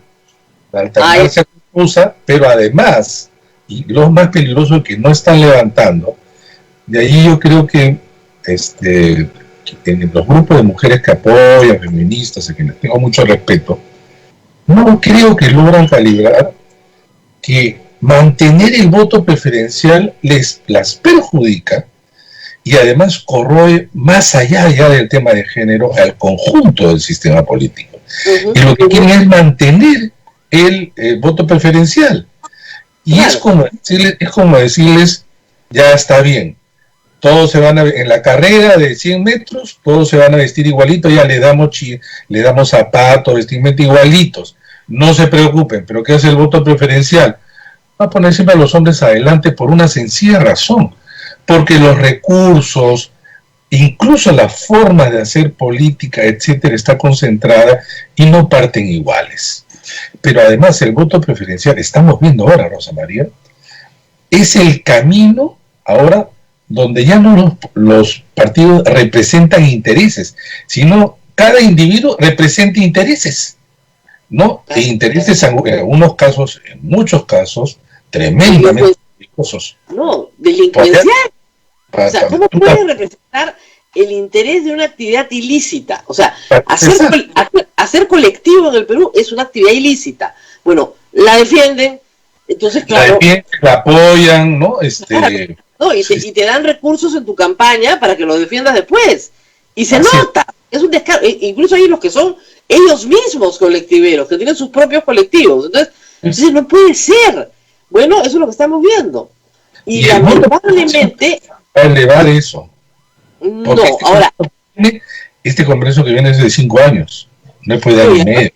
pero además, y lo más peligroso es que no están levantando, de ahí yo creo que en los grupos de mujeres que apoyan, feministas, a quienes tengo mucho respeto, no creo que logran calibrar que mantener el voto preferencial las perjudica y además corroe más allá ya del tema de género al conjunto del sistema político. Y lo que quieren es mantener el voto preferencial. Y claro, es como decirles, ya está bien, todos se van en la carrera de 100 metros, todos se van a vestir igualitos, ya le damos zapatos, vestimenta igualitos. No se preocupen, pero ¿qué hace el voto preferencial? Va a poner siempre a los hombres adelante por una sencilla razón, porque los recursos, incluso la forma de hacer política, etcétera, está concentrada y no parten iguales. Pero además el voto preferencial, estamos viendo ahora, Rosa María, es el camino ahora donde ya no los partidos representan intereses, sino cada individuo representa intereses, ¿no? E intereses en algunos casos, en muchos casos, tremendamente peligrosos. No, delincuencial. O sea, ¿cómo puede representar el interés de una actividad ilícita? O sea, hacer colectivo en el Perú es una actividad ilícita. Bueno, la defienden, entonces claro. La apoyan, ¿no? Claro, no, y te dan recursos en tu campaña para que lo defiendas después. Y se nota, es un descaro. Incluso hay los que son ellos mismos colectiveros, que tienen sus propios colectivos. Entonces no puede ser. Bueno, eso es lo que estamos viendo. Y lamentablemente... Va a elevar eso. No, ahora... Este congreso que viene es de 5 años. No puede dar ni medio.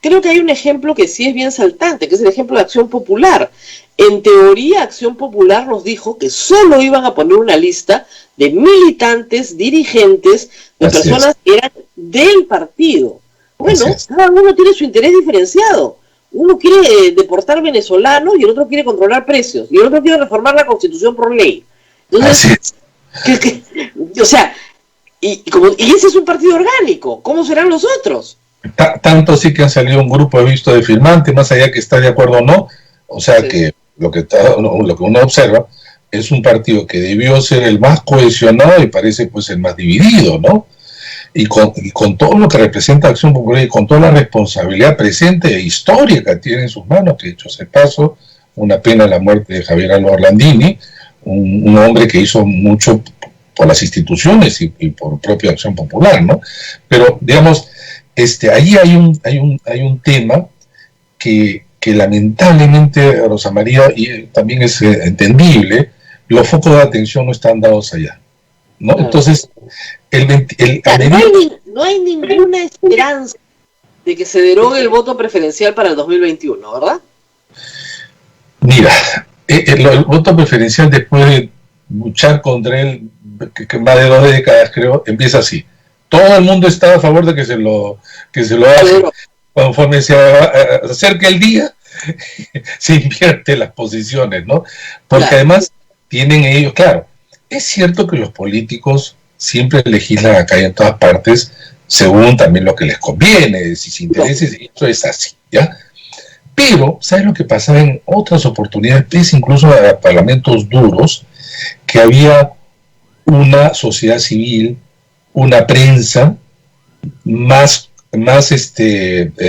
Creo que hay un ejemplo que sí es bien saltante, que es el ejemplo de Acción Popular. En teoría, Acción Popular nos dijo que solo iban a poner una lista de militantes, dirigentes, de personas que eran del partido. Bueno, cada uno tiene su interés diferenciado. Uno quiere deportar venezolanos y el otro quiere controlar precios. Y el otro quiere reformar la Constitución por ley. Entonces, o sea, y ese es un partido orgánico. ¿Cómo serán los otros? Tanto sí que han salido un grupo, he visto, de firmantes, más allá que está de acuerdo o no. O sea que lo que uno observa es un partido que debió ser el más cohesionado y parece pues el más dividido, ¿no? Y con todo lo que representa Acción Popular y con toda la responsabilidad presente e histórica que tiene en sus manos, que dicho sea paso, una pena la muerte de Javier Álvaro Orlandini, un hombre que hizo mucho por las instituciones y por propia Acción Popular, ¿no? Pero, digamos, ahí hay un tema que lamentablemente, Rosa María, y también es entendible, los focos de atención no están dados allá, ¿no? Entonces, no hay ninguna esperanza de que se derogue el voto preferencial para el 2021, ¿verdad? Mira, el voto preferencial, después de luchar contra él, que más de 2 décadas creo, empieza así. Todo el mundo está a favor de que se lo haga. Conforme se acerca el día, se invierte las posiciones, ¿no? Porque además tienen ellos, claro, es cierto que los políticos siempre legislan acá y en todas partes según también lo que les conviene, sus intereses, y eso es así, ¿ya? Pero, ¿sabes lo que pasaba en otras oportunidades, pese incluso a parlamentos duros, que había una sociedad civil, una prensa más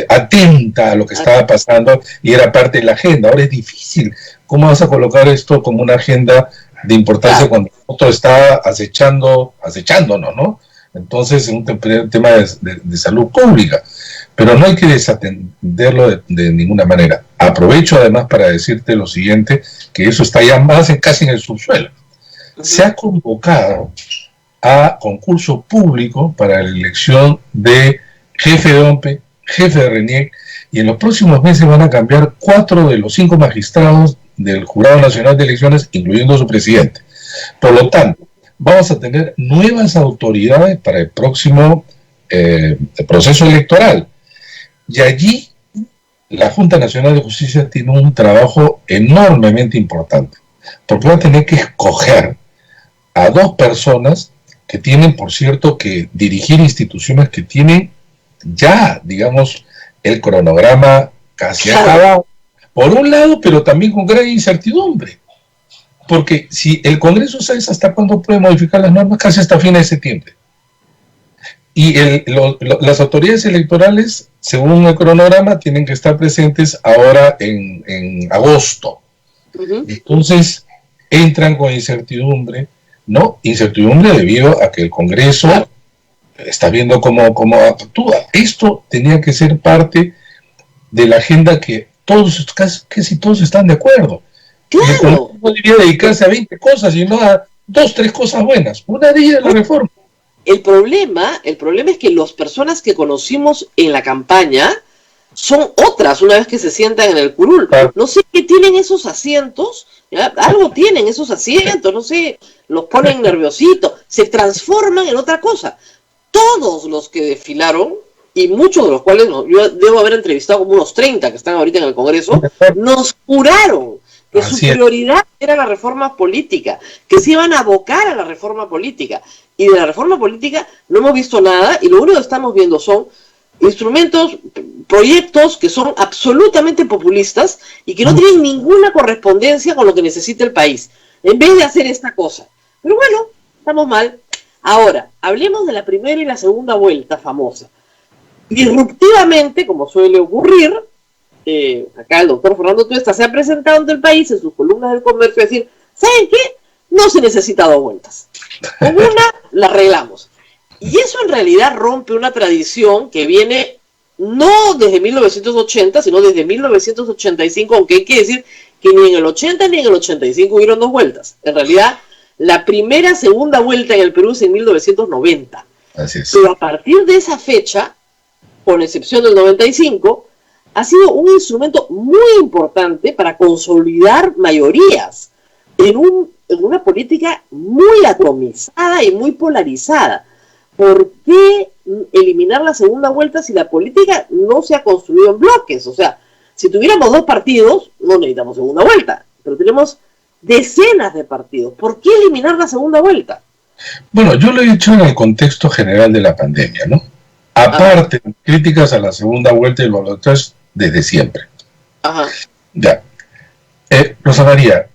atenta a lo que estaba pasando y era parte de la agenda? Ahora es difícil. ¿Cómo vas a colocar esto como una agenda de importancia cuando otro está acechándonos, ¿no? Entonces es un tema de salud pública. Pero no hay que desatenderlo de ninguna manera. Aprovecho además para decirte lo siguiente, que eso está ya casi en el subsuelo. Se ha convocado a concurso público para la elección de jefe de OMPE, jefe de RENIEC, y en los próximos meses van a cambiar 4 de los 5 magistrados del Jurado Nacional de Elecciones, incluyendo su presidente. Por lo tanto, vamos a tener nuevas autoridades para el próximo proceso electoral. Y allí la Junta Nacional de Justicia tiene un trabajo enormemente importante, porque va a tener que escoger a 2 personas que tienen, por cierto, que dirigir instituciones que tienen ya, digamos, el cronograma casi acabado, por un lado, pero también con gran incertidumbre. Porque si el Congreso sabe hasta cuándo puede modificar las normas, casi hasta fines de septiembre. Y las autoridades electorales, según el cronograma, tienen que estar presentes ahora en agosto, Entonces entran con incertidumbre, ¿no? Incertidumbre debido a que el Congreso está viendo cómo actúa. Esto tenía que ser parte de la agenda que todos, casi todos están de acuerdo. Claro. No debería dedicarse a 20 cosas, sino a 2, 3 cosas buenas. Una de ellas es la reforma. El problema es que las personas que conocimos en la campaña son otras una vez que se sientan en el curul. No sé qué tienen esos asientos, ¿ya? Algo tienen esos asientos, no sé, los ponen nerviositos, se transforman en otra cosa. Todos los que desfilaron, y muchos de los cuales yo debo haber entrevistado como unos 30 que están ahorita en el Congreso, nos juraron que su prioridad era la reforma política, que se iban a abocar a la reforma política. Y de la reforma política no hemos visto nada, y lo único que estamos viendo son instrumentos, proyectos que son absolutamente populistas y que no tienen ninguna correspondencia con lo que necesita el país, en vez de hacer esta cosa. Pero bueno, estamos mal. Ahora, hablemos de la primera y la segunda vuelta famosa. Disruptivamente, como suele ocurrir, acá el doctor Fernando Tuesta se ha presentado ante el país en sus columnas del comercio a decir, ¿saben qué? No se necesita 2 vueltas. Con una la arreglamos. Y eso en realidad rompe una tradición que viene no desde 1980, sino desde 1985, aunque hay que decir que ni en el 80 ni en el 85 hubieron 2 vueltas. En realidad, la segunda vuelta en el Perú es en 1990. Así es. Pero a partir de esa fecha, con excepción del 95, ha sido un instrumento muy importante para consolidar mayorías en una política muy atomizada y muy polarizada. ¿Por qué eliminar la segunda vuelta si la política no se ha construido en bloques? O sea, si tuviéramos 2 partidos, no necesitamos segunda vuelta, pero tenemos decenas de partidos. ¿Por qué eliminar la segunda vuelta? Bueno, yo lo he dicho en el contexto general de la pandemia, ¿no? Aparte, críticas a la segunda vuelta y los otros desde siempre. Ajá. Ya. Rosa María,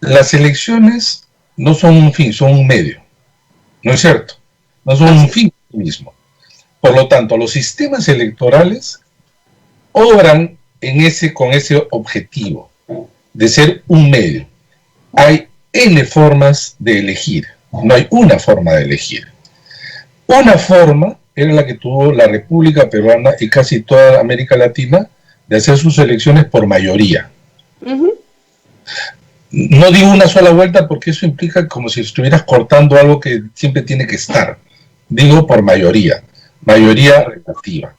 las elecciones no son un fin, son un medio. ¿No es cierto? No son un fin mismo. Por lo tanto, los sistemas electorales obran con ese objetivo de ser un medio. Hay N formas de elegir, no hay una forma de elegir. Una forma era la que tuvo la República Peruana y casi toda América Latina de hacer sus elecciones por mayoría. No digo una sola vuelta porque eso implica como si estuvieras cortando algo que siempre tiene que estar. Digo por mayoría relativa.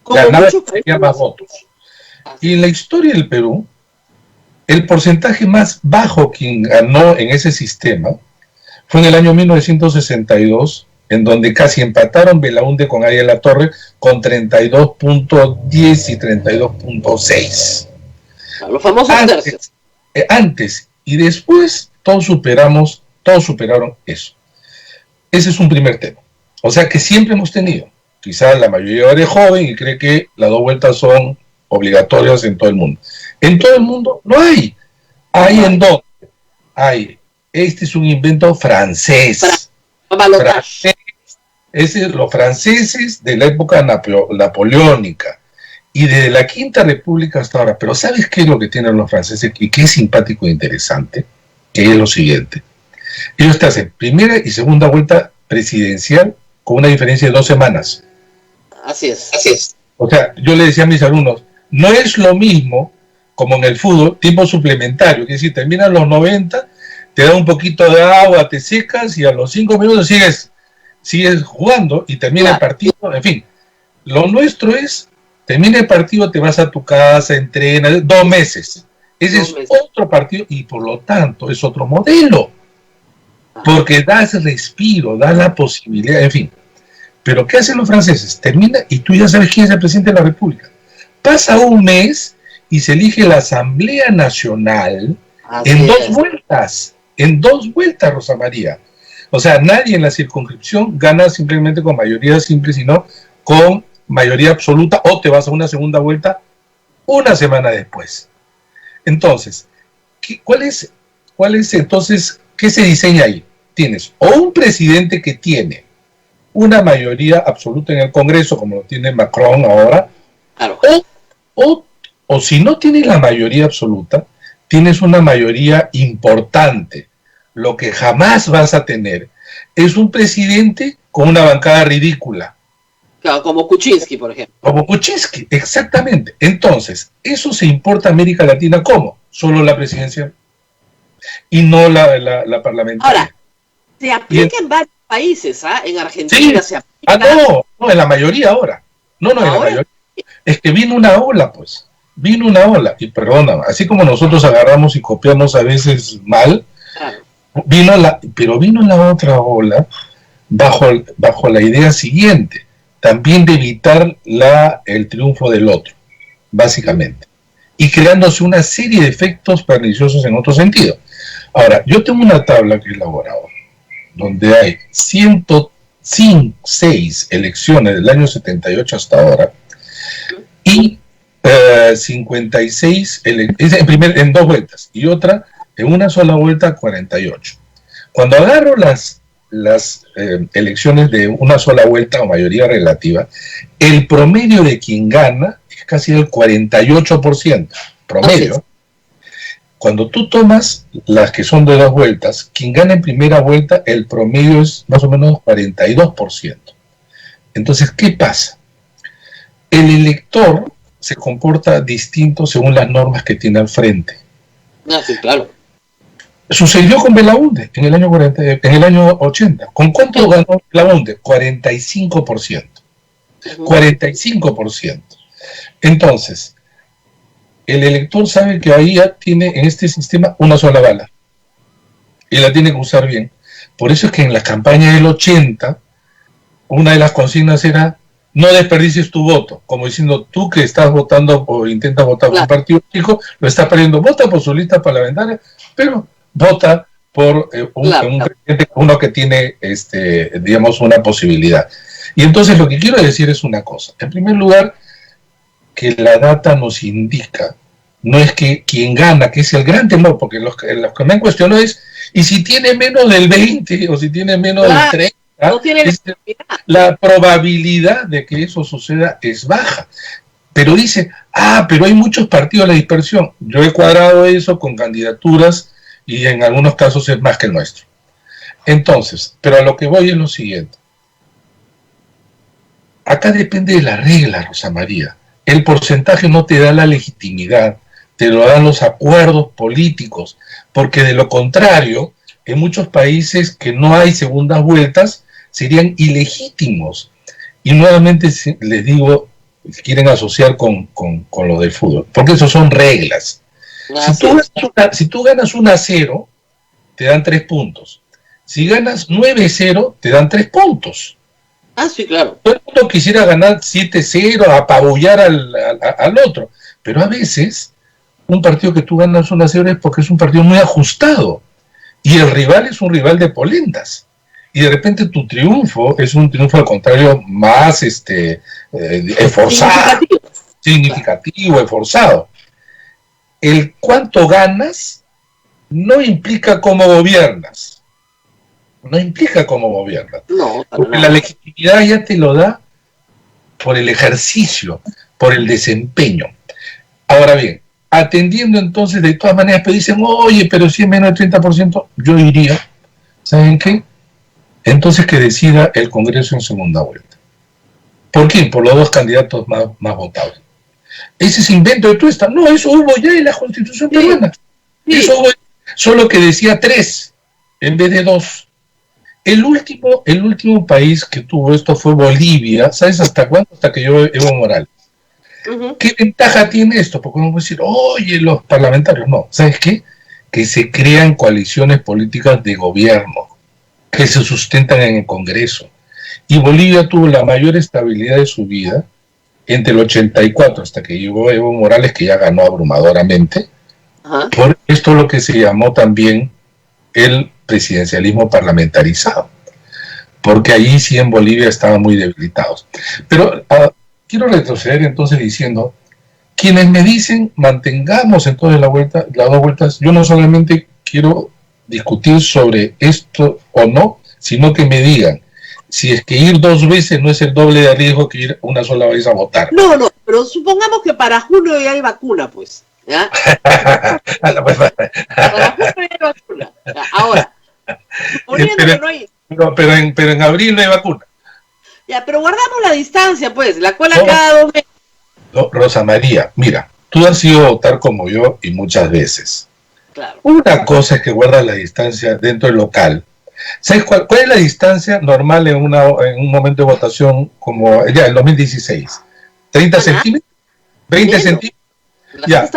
Ganaba tenía más votos. Y en la historia del Perú, el porcentaje más bajo quien ganó en ese sistema fue en el año 1962, en donde casi empataron Belaúnde con Ariel Latorre con 32.10 y 32.6. Los famosos tercios. Antes y después todos superaron eso. Ese es un primer tema. O sea que siempre hemos tenido, quizás la mayoría es joven y cree que las 2 vueltas son obligatorias en todo el mundo. En todo el mundo no hay. ¿Hay en dónde? Hay. Este es un invento francés. Los franceses de la época napoleónica. Y desde la Quinta República hasta ahora. Pero ¿sabes qué es lo que tienen los franceses y qué es simpático e interesante? Que es lo siguiente. Ellos te hacen primera y segunda vuelta presidencial con una diferencia de 2 semanas. Así es. O sea, yo le decía a mis alumnos, no es lo mismo como en el fútbol, tiempo suplementario, que si terminan los 90, te da un poquito de agua, te secas y a los 5 minutos sigues jugando y termina el partido, en fin. Lo nuestro es, termina el partido, te vas a tu casa, entrenas, 2 meses. Ese es otro partido y por lo tanto es otro modelo. Porque das respiro, da la posibilidad, en fin. Pero ¿qué hacen los franceses? Termina y tú ya sabes quién es el presidente de la República. Pasa un mes y se elige la Asamblea Nacional en 2 vueltas. En 2 vueltas, Rosa María. O sea, nadie en la circunscripción gana simplemente con mayoría simple, sino con mayoría absoluta, o te vas a una segunda vuelta una semana después. Entonces, ¿cuál es entonces, qué se diseña ahí? Tienes o un presidente que tiene una mayoría absoluta en el Congreso, como lo tiene Macron ahora, o o si no tienes la mayoría absoluta, tienes una mayoría importante. Lo que jamás vas a tener es un presidente con una bancada ridícula. Claro, como Kuczynski, por ejemplo. Como Kuczynski, exactamente. Entonces, eso se importa a América Latina, ¿cómo? Solo la presidencia y no la parlamentaria. Ahora, se aplica en varios países, ¿ah? En Argentina sí. se aplica. No, en la mayoría ahora. No, en la mayoría. Es que vino una ola, pues. Vino una ola, y perdona, así como nosotros agarramos y copiamos a veces mal, Claro. pero vino la otra ola bajo la idea siguiente, también de evitar el triunfo del otro, básicamente, y creándose una serie de efectos perniciosos en otro sentido. Ahora, yo tengo una tabla que he elaborado, donde hay 106 elecciones del año 78 hasta ahora, y 56 en dos vueltas, y otra en una sola vuelta 48. Cuando agarro las elecciones de una sola vuelta o mayoría relativa, el promedio de quien gana es casi el 48%, promedio. Cuando tú tomas las que son de dos vueltas, quien gana en primera vuelta, el promedio es más o menos 42%. Entonces, ¿qué pasa? El elector se comporta distinto según las normas que tiene al frente. Ah, sí, claro. Sucedió con Belaúnde en el año 80. ¿Con cuánto ganó Belaúnde? 45%. 45%. Entonces, el elector sabe que ahí ya tiene en este sistema una sola bala. Y la tiene que usar bien. Por eso es que en la campaña del 80, una de las consignas era: no desperdicies tu voto, como diciendo, tú que estás votando o intentas votar por un partido chico, lo estás perdiendo. Vota por su lista parlamentaria, pero vota por un presidente, uno que tiene, digamos, una posibilidad. Y entonces lo que quiero decir es una cosa. En primer lugar, que la data nos indica, no es que quien gana, que es el gran temor, porque los que me han cuestionado es, ¿y si tiene menos del 20 o si tiene menos del 30? No tiene la probabilidad de que eso suceda es baja. Pero dice, pero hay muchos partidos de la dispersión. Yo he cuadrado eso con candidaturas y en algunos casos es más que el nuestro. Entonces, pero a lo que voy es lo siguiente. Acá depende de la regla, Rosa María. El porcentaje no te da la legitimidad, te lo dan los acuerdos políticos, porque de lo contrario, en muchos países que no hay segundas vueltas, serían ilegítimos. Y nuevamente les digo, quieren asociar con lo del fútbol, porque eso son reglas. Si tú ganas 1-0, te dan 3 puntos. Si ganas 9-0, te dan 3 puntos. Ah, sí, claro. Todo el mundo quisiera ganar 7-0, apabullar al otro. Pero a veces, un partido que tú ganas 1-0 es porque es un partido muy ajustado. Y el rival es un rival de polentas. Y de repente tu triunfo es un triunfo al contrario más esforzado, significativo, esforzado. El cuánto ganas no implica cómo gobiernas. No implica cómo gobiernas. No, porque la legitimidad ya te lo da por el ejercicio, por el desempeño. Ahora bien, atendiendo entonces de todas maneras, pero dicen, oye, pero si es menos del 30%, yo diría, ¿saben qué? Entonces que decida el Congreso en segunda vuelta. ¿Por qué? Por los dos candidatos más votados. Ese es invento de Tuesta. No, eso hubo ya en la Constitución peruana. Sí. Eso hubo, solo que decía 3 en vez de 2. El último país que tuvo esto fue Bolivia. ¿Sabes hasta cuándo? Hasta que llegó Evo Morales. ¿Qué ventaja tiene esto? Porque uno puede decir, oye, los parlamentarios. No, ¿sabes qué? Que se crean coaliciones políticas de gobierno que se sustentan en el Congreso. Y Bolivia tuvo la mayor estabilidad de su vida entre el 84 hasta que llegó Evo Morales, que ya ganó abrumadoramente. Por esto lo que se llamó también el presidencialismo parlamentarizado, porque allí sí en Bolivia estaban muy debilitados. Pero quiero retroceder entonces diciendo, quienes me dicen mantengamos entonces las dos vueltas, yo no solamente quiero discutir sobre esto o no, sino que me digan si es que ir 2 veces no es el doble de riesgo que ir una sola vez a votar. No, pero supongamos que para junio ya hay vacuna, pues. ¿Ya? Para junio ya hay vacuna. ¿Ya? Ahora, suponiendo que no hay... Pero en abril no hay vacuna. Ya, pero guardamos la distancia, pues, la cola cada 2 meses. No, Rosa María, mira, tú has ido a votar como yo y muchas veces. Claro. Una cosa es que guardas la distancia dentro del local. ¿Sabes cuál es la distancia normal en un momento de votación como ya el 2016? ¿30 centímetros? ¿20 centímetros? Ya,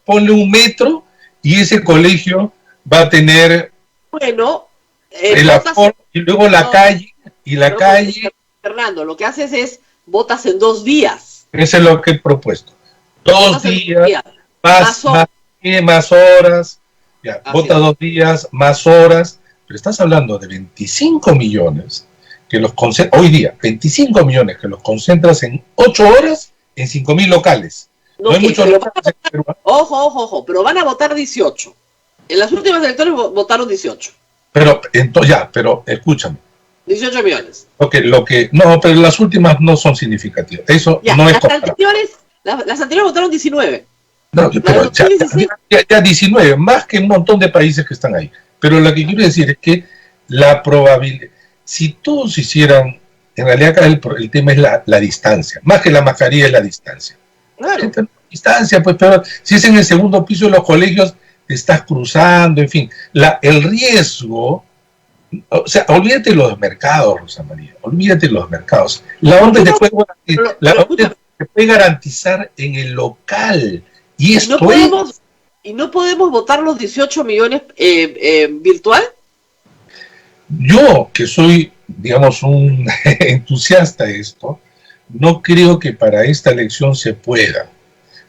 ponle un metro y ese colegio va a tener el aforo y luego la calle y la calle. Fernando, lo que haces es votas en 2 días. Eso es lo que he propuesto. 2 días, más horas, ya, vota 2 días, más horas, pero estás hablando de 25 millones que los hoy día, 25 millones que los concentras en 8 horas en 5.000 locales. No hay muchos locales. Ojo, pero van a votar 18. En las últimas elecciones votaron 18. Pero escúchame. 18 millones. No, pero las últimas no son significativas. Eso ya, no es comparable. Las anteriores votaron 19. No, pero ya 19, más que un montón de países que están ahí. Pero lo que quiero decir es que la probabilidad, si todos hicieran, en realidad acá el tema es la distancia, más que la mascarilla es la distancia. Claro. Distancia, pues, pero si es en el segundo piso de los colegios, te estás cruzando, en fin. El riesgo, o sea, olvídate de los mercados, Rosa María, olvídate de los mercados. La orden te puede garantizar en el local. Y esto ¿Y no podemos votar los 18 millones virtual? Yo, que soy, digamos, un entusiasta de esto, no creo que para esta elección se pueda.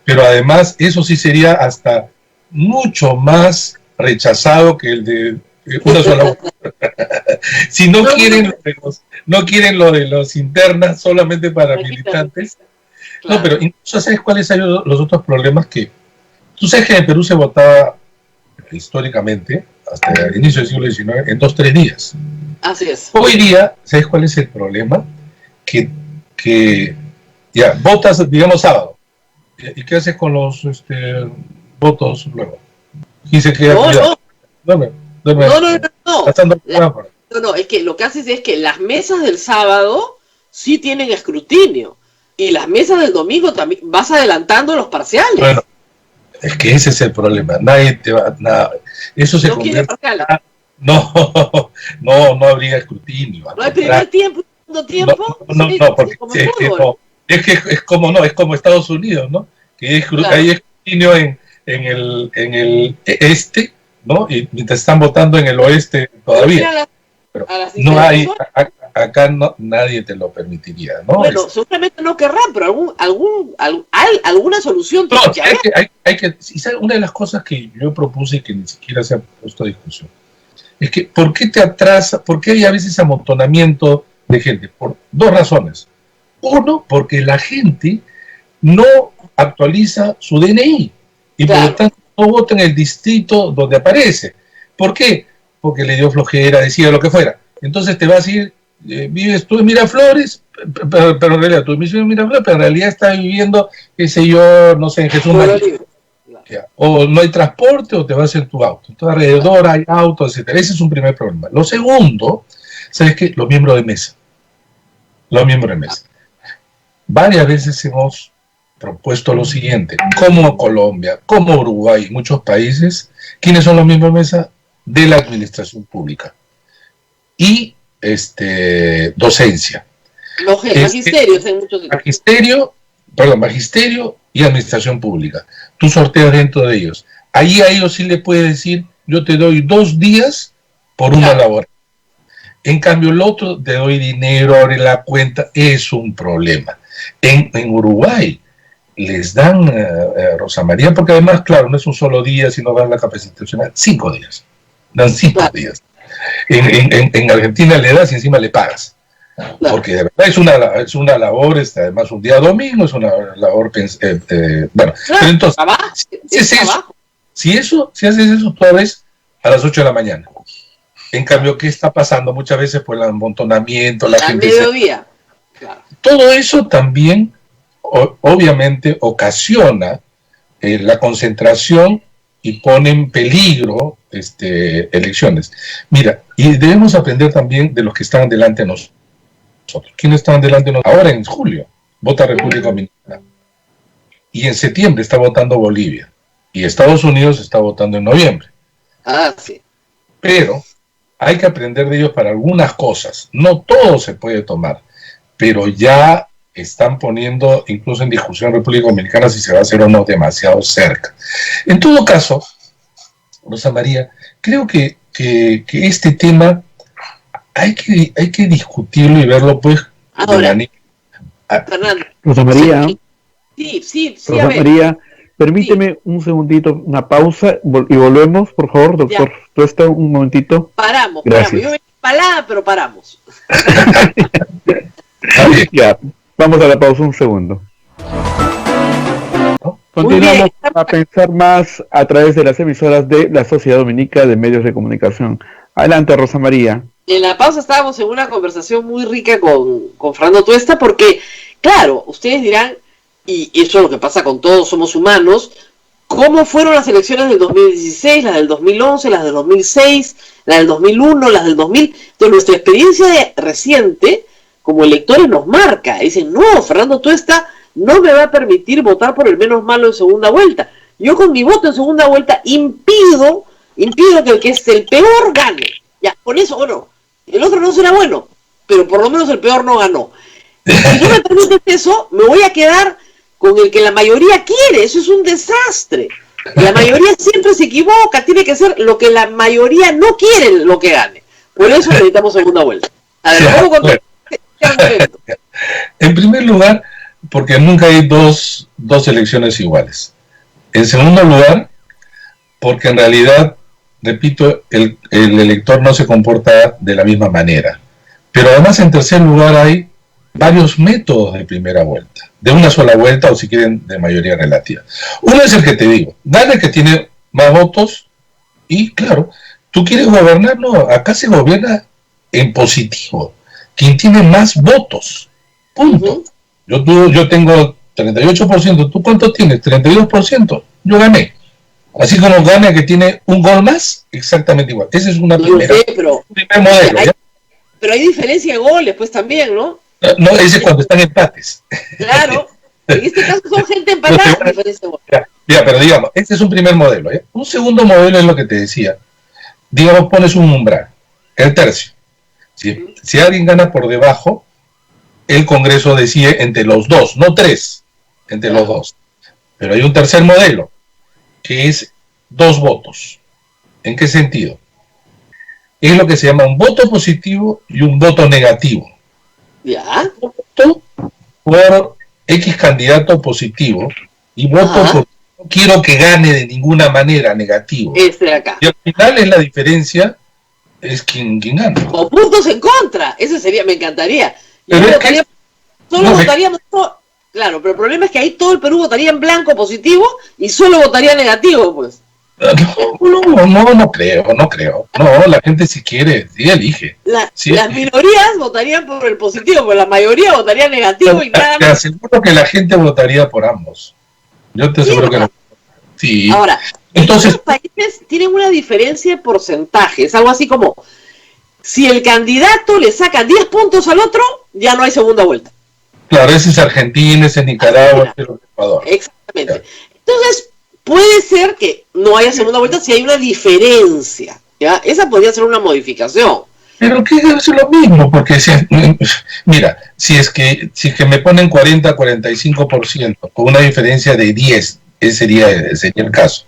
Pero además, eso sí sería hasta mucho más rechazado que el de una sola voz. Si no quieren lo de los internas solamente para militantes. Claro. No, pero incluso ¿sabes cuáles son los otros problemas? Que tú sabes que en Perú se votaba históricamente, hasta el inicio del siglo XIX, en 2-3 días. Así es. Hoy día, ¿sabes cuál es el problema? Que ya, votas, digamos, sábado. ¿Y qué haces con los votos luego? Y se queda No, es que lo que haces es que las mesas del sábado sí tienen escrutinio. Y las mesas del domingo también vas adelantando los parciales. Bueno, es que ese es el problema. Nadie te va. Nada. Eso se convierte. No habría escrutinio. No hay primer tiempo, segundo tiempo. No, porque es como Estados Unidos, ¿no? Que hay escrutinio en el este, ¿no? Y mientras están votando en el oeste todavía. Pero no hay. Acá nadie te lo permitiría, ¿no? Bueno, seguramente no querrán, pero alguna solución tiene que haber. Una de las cosas que yo propuse y que ni siquiera se ha puesto a discusión es que ¿por qué te atrasa? ¿Por qué hay a veces amontonamiento de gente? Por 2 razones. Uno, porque la gente no actualiza su DNI y por lo tanto no vota en el distrito donde aparece. ¿Por qué? Porque le dio flojera, decía lo que fuera. Entonces te vas a ir, vives tú en Miraflores, pero en realidad tú vives en Miraflores, pero en realidad estás viviendo, qué sé yo, no sé, en Jesús María. O no hay transporte o te vas en tu auto. Entonces alrededor hay autos, etc. Ese es un primer problema. Lo segundo, ¿sabes qué? Los miembros de mesa. Varias veces hemos propuesto lo siguiente, como Colombia, como Uruguay, muchos países, ¿quiénes son los miembros de mesa? De la administración pública. Y docencia. Magisterios en muchos sitios. Magisterio y administración pública. Tú sorteas dentro de ellos. Ahí a ellos sí le puedes decir, yo te doy 2 días por una labor. En cambio, el otro, te doy dinero, abre la cuenta, es un problema. En Uruguay les dan, Rosa María, porque además, claro, no es un solo día, sino dan la capacitación, 5 días. Dan 5 días. En Argentina le das y encima le pagas. Porque de verdad es una labor, además un día domingo, es una labor, bueno, pero entonces, si haces eso, toda vez a las 8 de la mañana. En cambio, ¿qué está pasando? Muchas veces por el amontonamiento, la Al gente... mediodía. Claro. Todo eso también, obviamente, ocasiona la concentración y pone en peligro elecciones. Mira, y debemos aprender también de los que están delante de nosotros. ¿Quiénes están delante de nosotros? Ahora en julio vota República Dominicana. Y en septiembre está votando Bolivia. Y Estados Unidos está votando en noviembre. Ah, sí. Pero hay que aprender de ellos para algunas cosas. No todo se puede tomar, pero ya están poniendo incluso en discusión República Dominicana si se va a hacer o no demasiado cerca. En todo caso, Rosa María, creo que este tema hay que discutirlo y verlo pues Ahora, de Fernando. Rosa María, Sí, Rosa a ver. María, permíteme un segundito, una pausa y volvemos, por favor, doctor. Tuesta, un momentito. Paramos. Gracias. Yo me palada, pero paramos. Ya, vamos a la pausa un segundo. Continuamos a pensar más a través de las emisoras de la Sociedad Dominica de Medios de Comunicación. Adelante, Rosa María. En la pausa estábamos en una conversación muy rica con Fernando Tuesta, porque, claro, ustedes dirán, y eso es lo que pasa con todos, somos humanos, ¿cómo fueron las elecciones del 2016, las del 2011, las del 2006, las del 2001, las del 2000? Entonces, nuestra experiencia reciente, como electores, nos marca. Dicen, no, Fernando Tuesta no me va a permitir votar por el menos malo en segunda vuelta. Yo con mi voto en segunda vuelta impido que el que es el peor gane. Ya, con eso, bueno, el otro no será bueno, pero por lo menos el peor no ganó. Si no me permites eso, me voy a quedar con el que la mayoría quiere. Eso es un desastre. La mayoría siempre se equivoca, tiene que ser lo que la mayoría no quiere lo que gane. Por eso necesitamos segunda vuelta. A ver, ¿cómo contar? En primer lugar, porque nunca hay dos elecciones iguales. En segundo lugar, porque en realidad, repito, el elector no se comporta de la misma manera. Pero además, en tercer lugar, hay varios métodos de primera vuelta, de una sola vuelta o si quieren de mayoría relativa. Uno es el que te digo, gana el que tiene más votos y claro, tú quieres gobernar, no, acá se gobierna en positivo, quien tiene más votos, punto. Yo tengo 38%, ¿tú cuánto tienes? 32%, yo gané. Así como gana el que tiene un gol más, exactamente igual. Esa es una primera, pero, un primer modelo. Pero hay diferencia de goles, pues también, ¿no? No, ese es cuando están empates. Claro, en este caso son gente empatada, diferencia de goles. Ya, pero digamos, este es un primer modelo. ¿Eh? Un segundo modelo es lo que te decía. Digamos, pones un umbral, el tercio. Si alguien gana por debajo, el Congreso decide entre los dos, no tres, entre los dos. Pero hay un tercer modelo, que es 2 votos. ¿En qué sentido? Es lo que se llama un voto positivo y un voto negativo. Ya. Voto por X candidato positivo y voto por no quiero que gane de ninguna manera, negativo. Este de acá. Y al final es la diferencia, es quien gana. O puntos en contra, eso sería, me encantaría. Yo Pero votaría, solo votaríamos, claro, pero el problema es que ahí todo el Perú votaría en blanco positivo y solo votaría negativo, pues. No creo. No, la gente si quiere, sí elige. Las minorías votarían por el positivo, pero la mayoría votaría negativo y nada más. Te aseguro que la gente votaría por ambos. Yo te aseguro que no. Sí. Ahora, entonces, los países tienen una diferencia de porcentaje. Es algo así como, si el candidato le saca 10 puntos al otro, ya no hay segunda vuelta. Claro, ese es Argentina, ese es Nicaragua, ese es Ecuador. Exactamente. Claro. Entonces, puede ser que no haya segunda vuelta si hay una diferencia, ¿ya? Esa podría ser una modificación. Pero que es lo mismo, porque mira, si es que me ponen 40-45% con una diferencia de 10, ese sería el caso.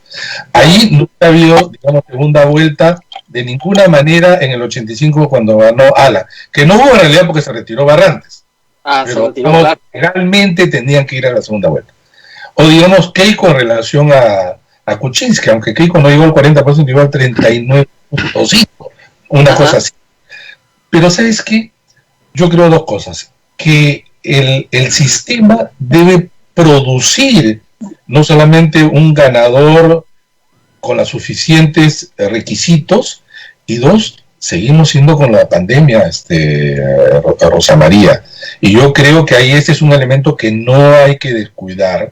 Ahí no ha habido, digamos, segunda vuelta de ninguna manera en el 85 cuando ganó Ala, que no hubo en realidad porque se retiró Barrantes. Pero digamos, legalmente tendrían que ir a la segunda vuelta. O digamos Keiko en relación a Kuczynski, aunque Keiko no llegó al 40%, llegó al 39.5%, una cosa así. Pero ¿sabes qué? Yo creo 2 cosas. Que el sistema debe producir no solamente un ganador con los suficientes requisitos, y 2, seguimos siendo con la pandemia, Rosa María. Y yo creo que ahí este es un elemento que no hay que descuidar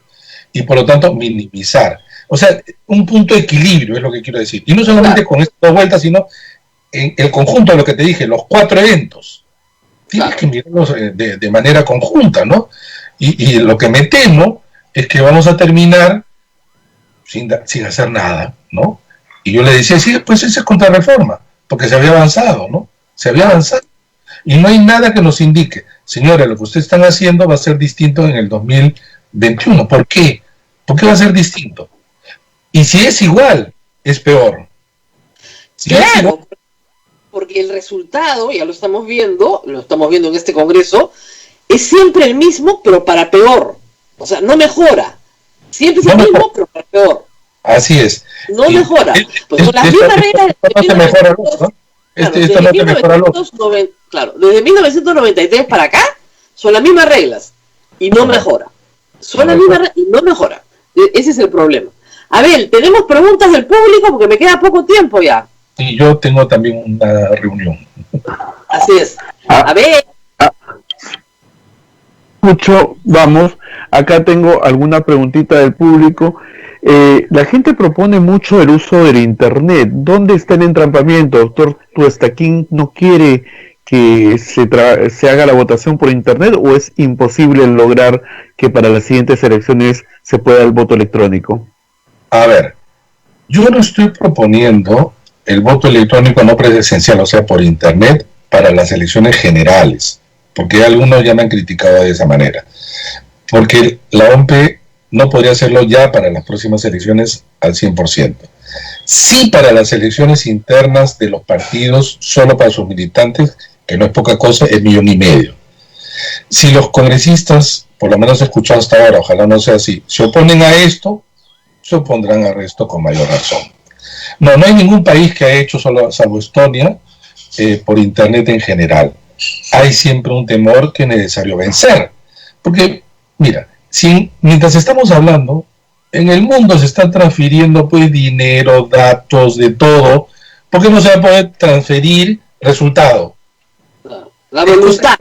y por lo tanto minimizar. O sea, un punto de equilibrio es lo que quiero decir. Y no solamente con estas 2 vueltas, sino en el conjunto de lo que te dije, los 4 eventos. Tienes que mirarlos de manera conjunta, ¿no? Y lo que me temo es que vamos a terminar sin hacer nada, ¿no? Y yo le decía, sí, pues esa es contrarreforma, porque se había avanzado, ¿no? Se había avanzado. Y no hay nada que nos indique, señores, lo que ustedes están haciendo va a ser distinto en el 2021. ¿Por qué? ¿Por qué va a ser distinto? Y si es igual, es peor. Si claro, es igual, porque el resultado, ya lo estamos viendo en este congreso, es siempre el mismo, pero para peor. O sea, no mejora. Siempre es el mismo, pero para peor. Así es. No mejora. Pues son las mismas reglas. No te mejora, ¿no? Esto no te mejora. Claro, desde 1993 para acá son las mismas reglas y no mejora. Son las mismas reglas y no mejora. Ese es el problema. A ver, tenemos preguntas del público porque me queda poco tiempo ya. Y yo tengo también una reunión. Así es. A ver. Mucho, vamos. Acá tengo alguna preguntita del público. La gente propone mucho el uso del internet. ¿Dónde está el entrampamiento? Doctor Tuestaquín no quiere que se haga la votación por internet, o es imposible lograr que para las siguientes elecciones se pueda el voto electrónico. A ver, yo no estoy proponiendo el voto electrónico no presencial, o sea, por internet, para las elecciones generales, porque algunos ya me han criticado de esa manera, porque la OMP no podría hacerlo ya para las próximas elecciones al 100%. Sí para las elecciones internas de los partidos, solo para sus militantes, que no es poca cosa, es 1,5 millones. Si los congresistas, por lo menos he escuchado hasta ahora, ojalá no sea así, se oponen a esto, se opondrán a esto con mayor razón. No hay ningún país que haya hecho, salvo Estonia, por internet en general. Hay siempre un temor que es necesario vencer. Porque, mira, mientras estamos hablando, en el mundo se están transfiriendo pues dinero, datos, de todo, porque no se va a poder transferir resultado. La voluntad.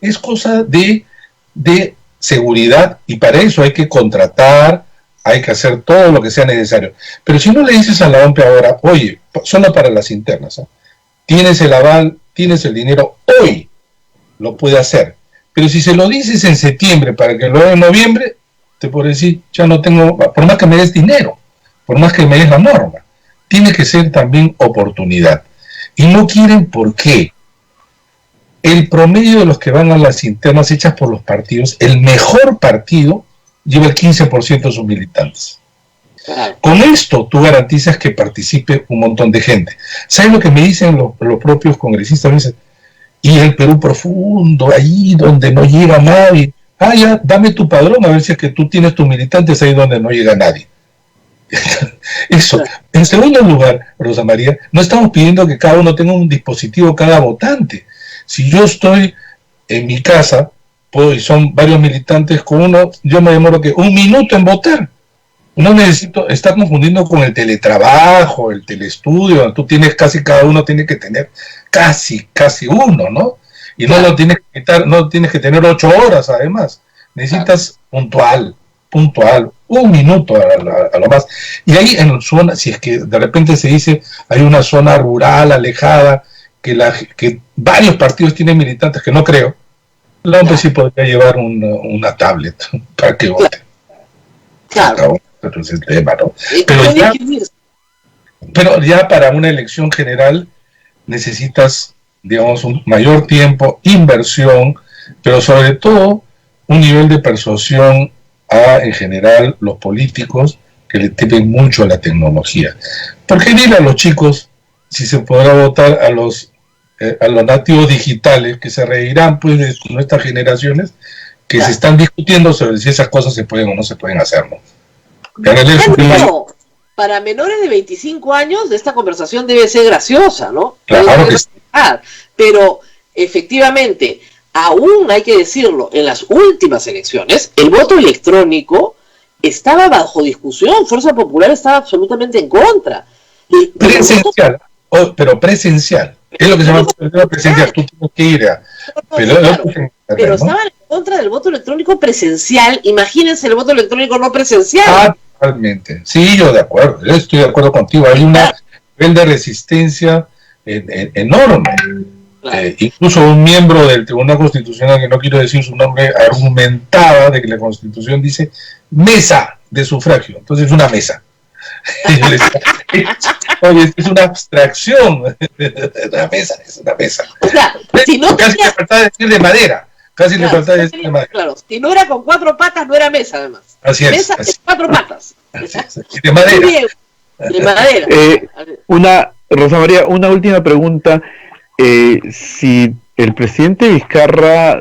Es cosa de seguridad, y para eso hay que contratar, hay que hacer todo lo que sea necesario. Pero si no le dices a la OMP ahora, oye, solo para las internas, tienes el aval, tienes el dinero, hoy lo puede hacer. Pero si se lo dices en septiembre para que lo haga en noviembre, te puedo decir, ya no tengo, por más que me des dinero, por más que me des la norma, tiene que ser también oportunidad. Y no quieren, ¿por qué? El promedio de los que van a las internas hechas por los partidos, el mejor partido lleva el 15% de sus militantes. Con esto tú garantizas que participe un montón de gente. ¿Sabes lo que me dicen los propios congresistas? Me dicen, y el Perú profundo, ahí donde no llega nadie. Ya, dame tu padrón a ver si es que tú tienes tus militantes ahí donde no llega nadie. Eso. En segundo lugar, Rosa María, no estamos pidiendo que cada uno tenga un dispositivo, cada votante. Si yo estoy en mi casa, y son varios militantes con uno, yo me demoro que 1 minuto en votar. No necesito, está confundiendo con el teletrabajo, el telestudio, tú tienes cada uno tiene que tener casi uno, ¿no? Y no lo tienes que quitar, no tienes que tener 8 horas además. Necesitas puntual, 1 minuto a lo más. Y ahí en zona, si es que de repente se dice, hay una zona rural, alejada, que varios partidos tienen militantes, que no creo, la OMP sí podría llevar una tablet para que vote. Claro. Es el tema, ¿no? Pero ya para una elección general necesitas, digamos, un mayor tiempo, inversión, pero sobre todo un nivel de persuasión en general, los políticos que le temen mucho a la tecnología. Porque dile a los chicos si se podrá votar a los nativos digitales, que se reirán pues de nuestras generaciones, que se están discutiendo sobre si esas cosas se pueden o no se pueden hacer, ¿no? Para menores de 25 años esta conversación debe ser graciosa, ¿no? Claro que sí. Pero efectivamente, aún hay que decirlo, en las últimas elecciones el voto electrónico estaba bajo discusión, Fuerza Popular estaba absolutamente en contra. Presencial, pero presencial. Es lo que se llama la presencial, tú tienes que ir a... Pero estaban en contra del voto electrónico presencial, imagínense el voto electrónico no presencial. Totalmente, sí, yo de acuerdo, yo estoy de acuerdo contigo, hay una nivel de resistencia enorme. Claro. Incluso un miembro del Tribunal Constitucional, que no quiero decir su nombre, argumentaba de que la Constitución dice mesa de sufragio, entonces es una mesa. Oye, es una abstracción. Es una mesa. O sea, si no casi le faltaba decir de madera. Casi le faltaba decir de madera. Claro, si no era con 4 patas, no era mesa, además. Así es. Mesa de 4 patas. Y de madera. Muy bien. De madera. Rosa María, una última pregunta. Si el presidente Vizcarra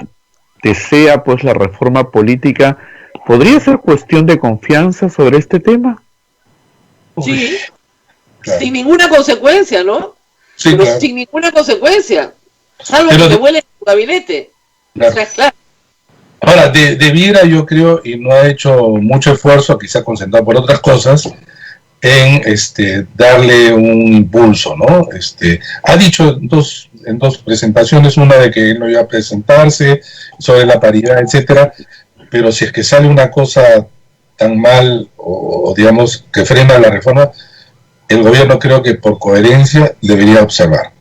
desea pues la reforma política, ¿podría ser cuestión de confianza sobre este tema? Sí, claro. Sin ninguna consecuencia, ¿no? Sí, pero claro. Sin ninguna consecuencia, salvo que te vuele en tu gabinete. Claro. O sea, claro. Ahora, debiera, yo creo, y no ha hecho mucho esfuerzo, quizá concentrado por otras cosas, en darle un impulso, ¿no? Ha dicho en dos presentaciones, una de que él no iba a presentarse, sobre la paridad, etcétera, pero si es que sale una cosa tan mal o digamos que frena la reforma, el gobierno creo que por coherencia debería observar.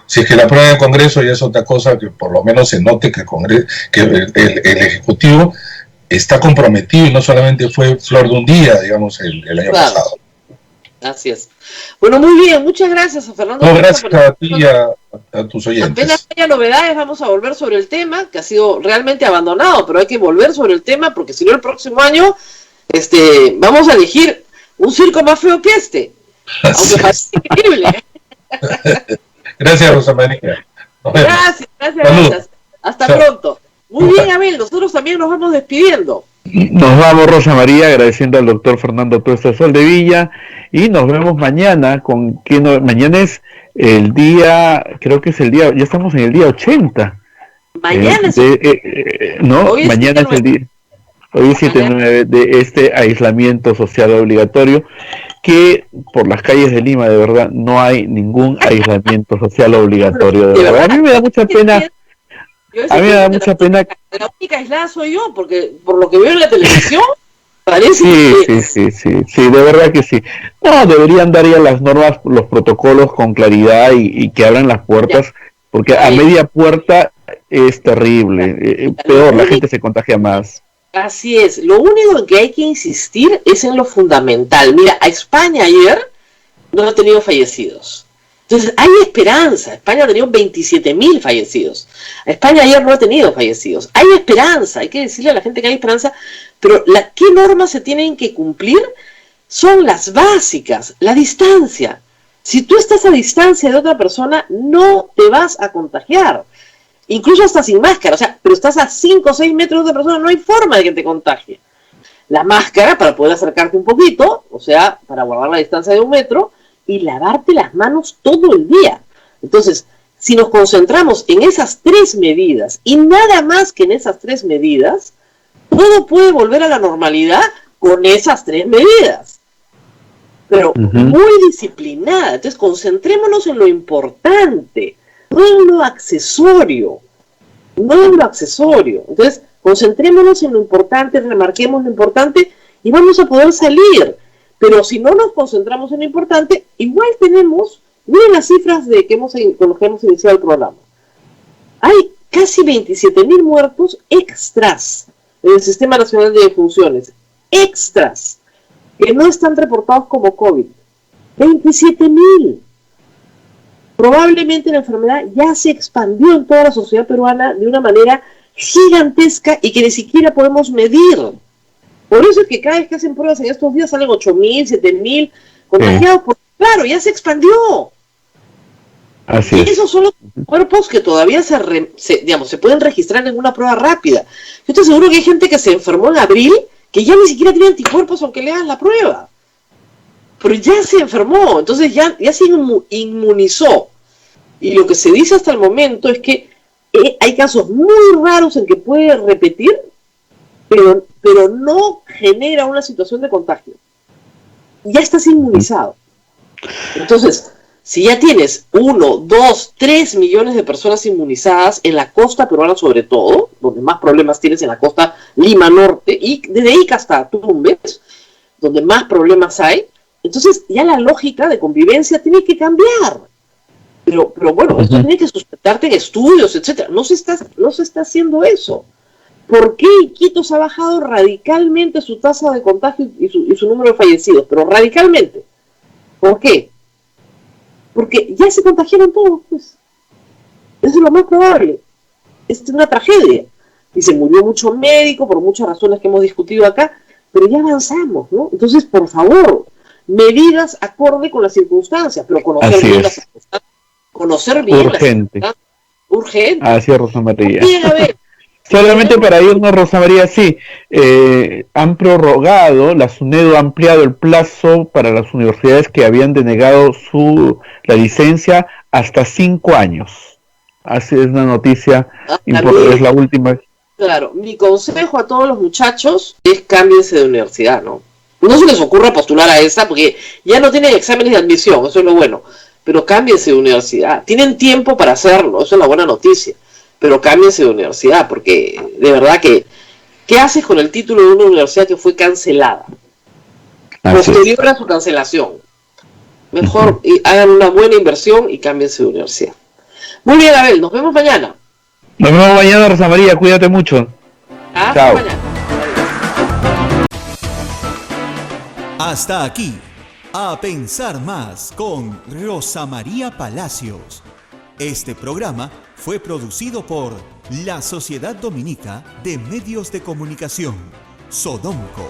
Si es que la aprueba en el Congreso ya es otra cosa, que por lo menos se note que el Ejecutivo está comprometido y no solamente fue flor de un día, digamos, el año pasado. Así es. Bueno, muy bien, muchas gracias a Fernando. No, gracias a ti y a tus oyentes. Apenas haya novedades, vamos a volver sobre el tema, que ha sido realmente abandonado, pero hay que volver sobre el tema, porque si no el próximo año vamos a elegir un circo más feo que este. Aunque parece increíble. Gracias, Rosa María. Gracias. Hasta pronto. Muy bien, Abel, nosotros también nos vamos despidiendo. Nos vamos, Rosa María, agradeciendo al doctor Fernando Tuesta Soldevilla, y nos vemos mañana. Mañana es el día, creo que es el día, ya estamos en el día 80. Mañana mañana es el día. Hoy es 7/9 de este aislamiento social obligatorio, que por las calles de Lima, de verdad, no hay ningún aislamiento social obligatorio. De verdad. A mí me da mucha pena. A mí me da mucha pena. La única aislada soy yo, porque por lo que veo en la televisión, parece Sí, de verdad que sí. No, deberían dar ya las normas, los protocolos con claridad y que abran las puertas, porque a media puerta es terrible. Peor, la gente se contagia más. Así es, lo único en que hay que insistir es en lo fundamental. Mira, a España ayer no ha tenido fallecidos. Entonces, hay esperanza. España ha tenido 27.000 fallecidos. A España ayer no ha tenido fallecidos. Hay esperanza, hay que decirle a la gente que hay esperanza, pero ¿qué normas se tienen que cumplir? Son las básicas, la distancia. Si tú estás a distancia de otra persona, no te vas a contagiar. Incluso hasta sin máscara, pero estás a 5 o 6 metros de persona, no hay forma de que te contagie. La máscara para poder acercarte un poquito, para guardar la distancia de 1 metro, y lavarte las manos todo el día. Entonces, si nos concentramos en esas 3 medidas, y nada más que en esas 3 medidas, todo puede volver a la normalidad con esas 3 medidas. Pero muy disciplinada. Entonces, concentrémonos en lo importante, no en lo accesorio. Entonces, concentrémonos en lo importante, remarquemos lo importante y vamos a poder salir. Pero si no nos concentramos en lo importante, igual tenemos, miren las cifras con las que hemos iniciado el programa. Hay casi 27.000 muertos extras en el Sistema Nacional de Defunciones. Extras, que no están reportados como COVID. 27.000. Probablemente la enfermedad ya se expandió en toda la sociedad peruana de una manera gigantesca y que ni siquiera podemos medir. Por eso es que cada vez que hacen pruebas en estos días salen 8.000, 7.000 contagiados, porque claro, ya se expandió. Así y es. esos son los cuerpos que todavía se pueden registrar en una prueba rápida. Yo estoy seguro que hay gente que se enfermó en abril que ya ni siquiera tiene anticuerpos aunque le hagan la prueba. Pero ya se enfermó, entonces ya se inmunizó. Y lo que se dice hasta el momento es que hay casos muy raros en que puede repetir, pero no genera una situación de contagio. Ya estás inmunizado. Entonces, Si ya tienes 1, 2, 3 millones de personas inmunizadas en la costa peruana sobre todo, donde más problemas tienes en la costa Lima Norte, y desde Ica hasta Tumbes, donde más problemas hay, entonces ya la lógica de convivencia tiene que cambiar. Pero bueno, esto tiene que sustentarte en estudios, etcétera. No se está haciendo eso. ¿Por qué Iquitos ha bajado radicalmente su tasa de contagio y su número de fallecidos? Pero radicalmente. ¿Por qué? Porque ya se contagiaron todos, pues. Eso es lo más probable. Es una tragedia. Y se murió mucho médico por muchas razones que hemos discutido acá, pero ya avanzamos, ¿no? Entonces, por favor, medidas acorde con las circunstancias, pero conocer bien las circunstancias. Conocer bien urgente. Urgente. Así es, Rosa María. Bien, a ver. Solamente para irnos, Rosa María, sí, la SUNEDU ha ampliado el plazo para las universidades que habían denegado la licencia hasta 5 años. Así es una noticia importante, es la última. Claro, mi consejo a todos los muchachos es cámbiense de universidad, ¿no? No se les ocurra postular a esta porque ya no tienen exámenes de admisión, eso es lo bueno, pero cámbiense de universidad. Tienen tiempo para hacerlo, eso es la buena noticia. Pero cámbiense de universidad, porque de verdad que, ¿qué haces con el título de una universidad que fue cancelada? Posterior a su cancelación. Mejor hagan una buena inversión y cámbiense de universidad. Muy bien, Abel, nos vemos mañana. Nos vemos mañana, Rosa María, cuídate mucho. Hasta mañana. Hasta aquí, A Pensar Más con Rosa María Palacios. Este programa fue producido por la Sociedad Dominica de Medios de Comunicación, Sodomco.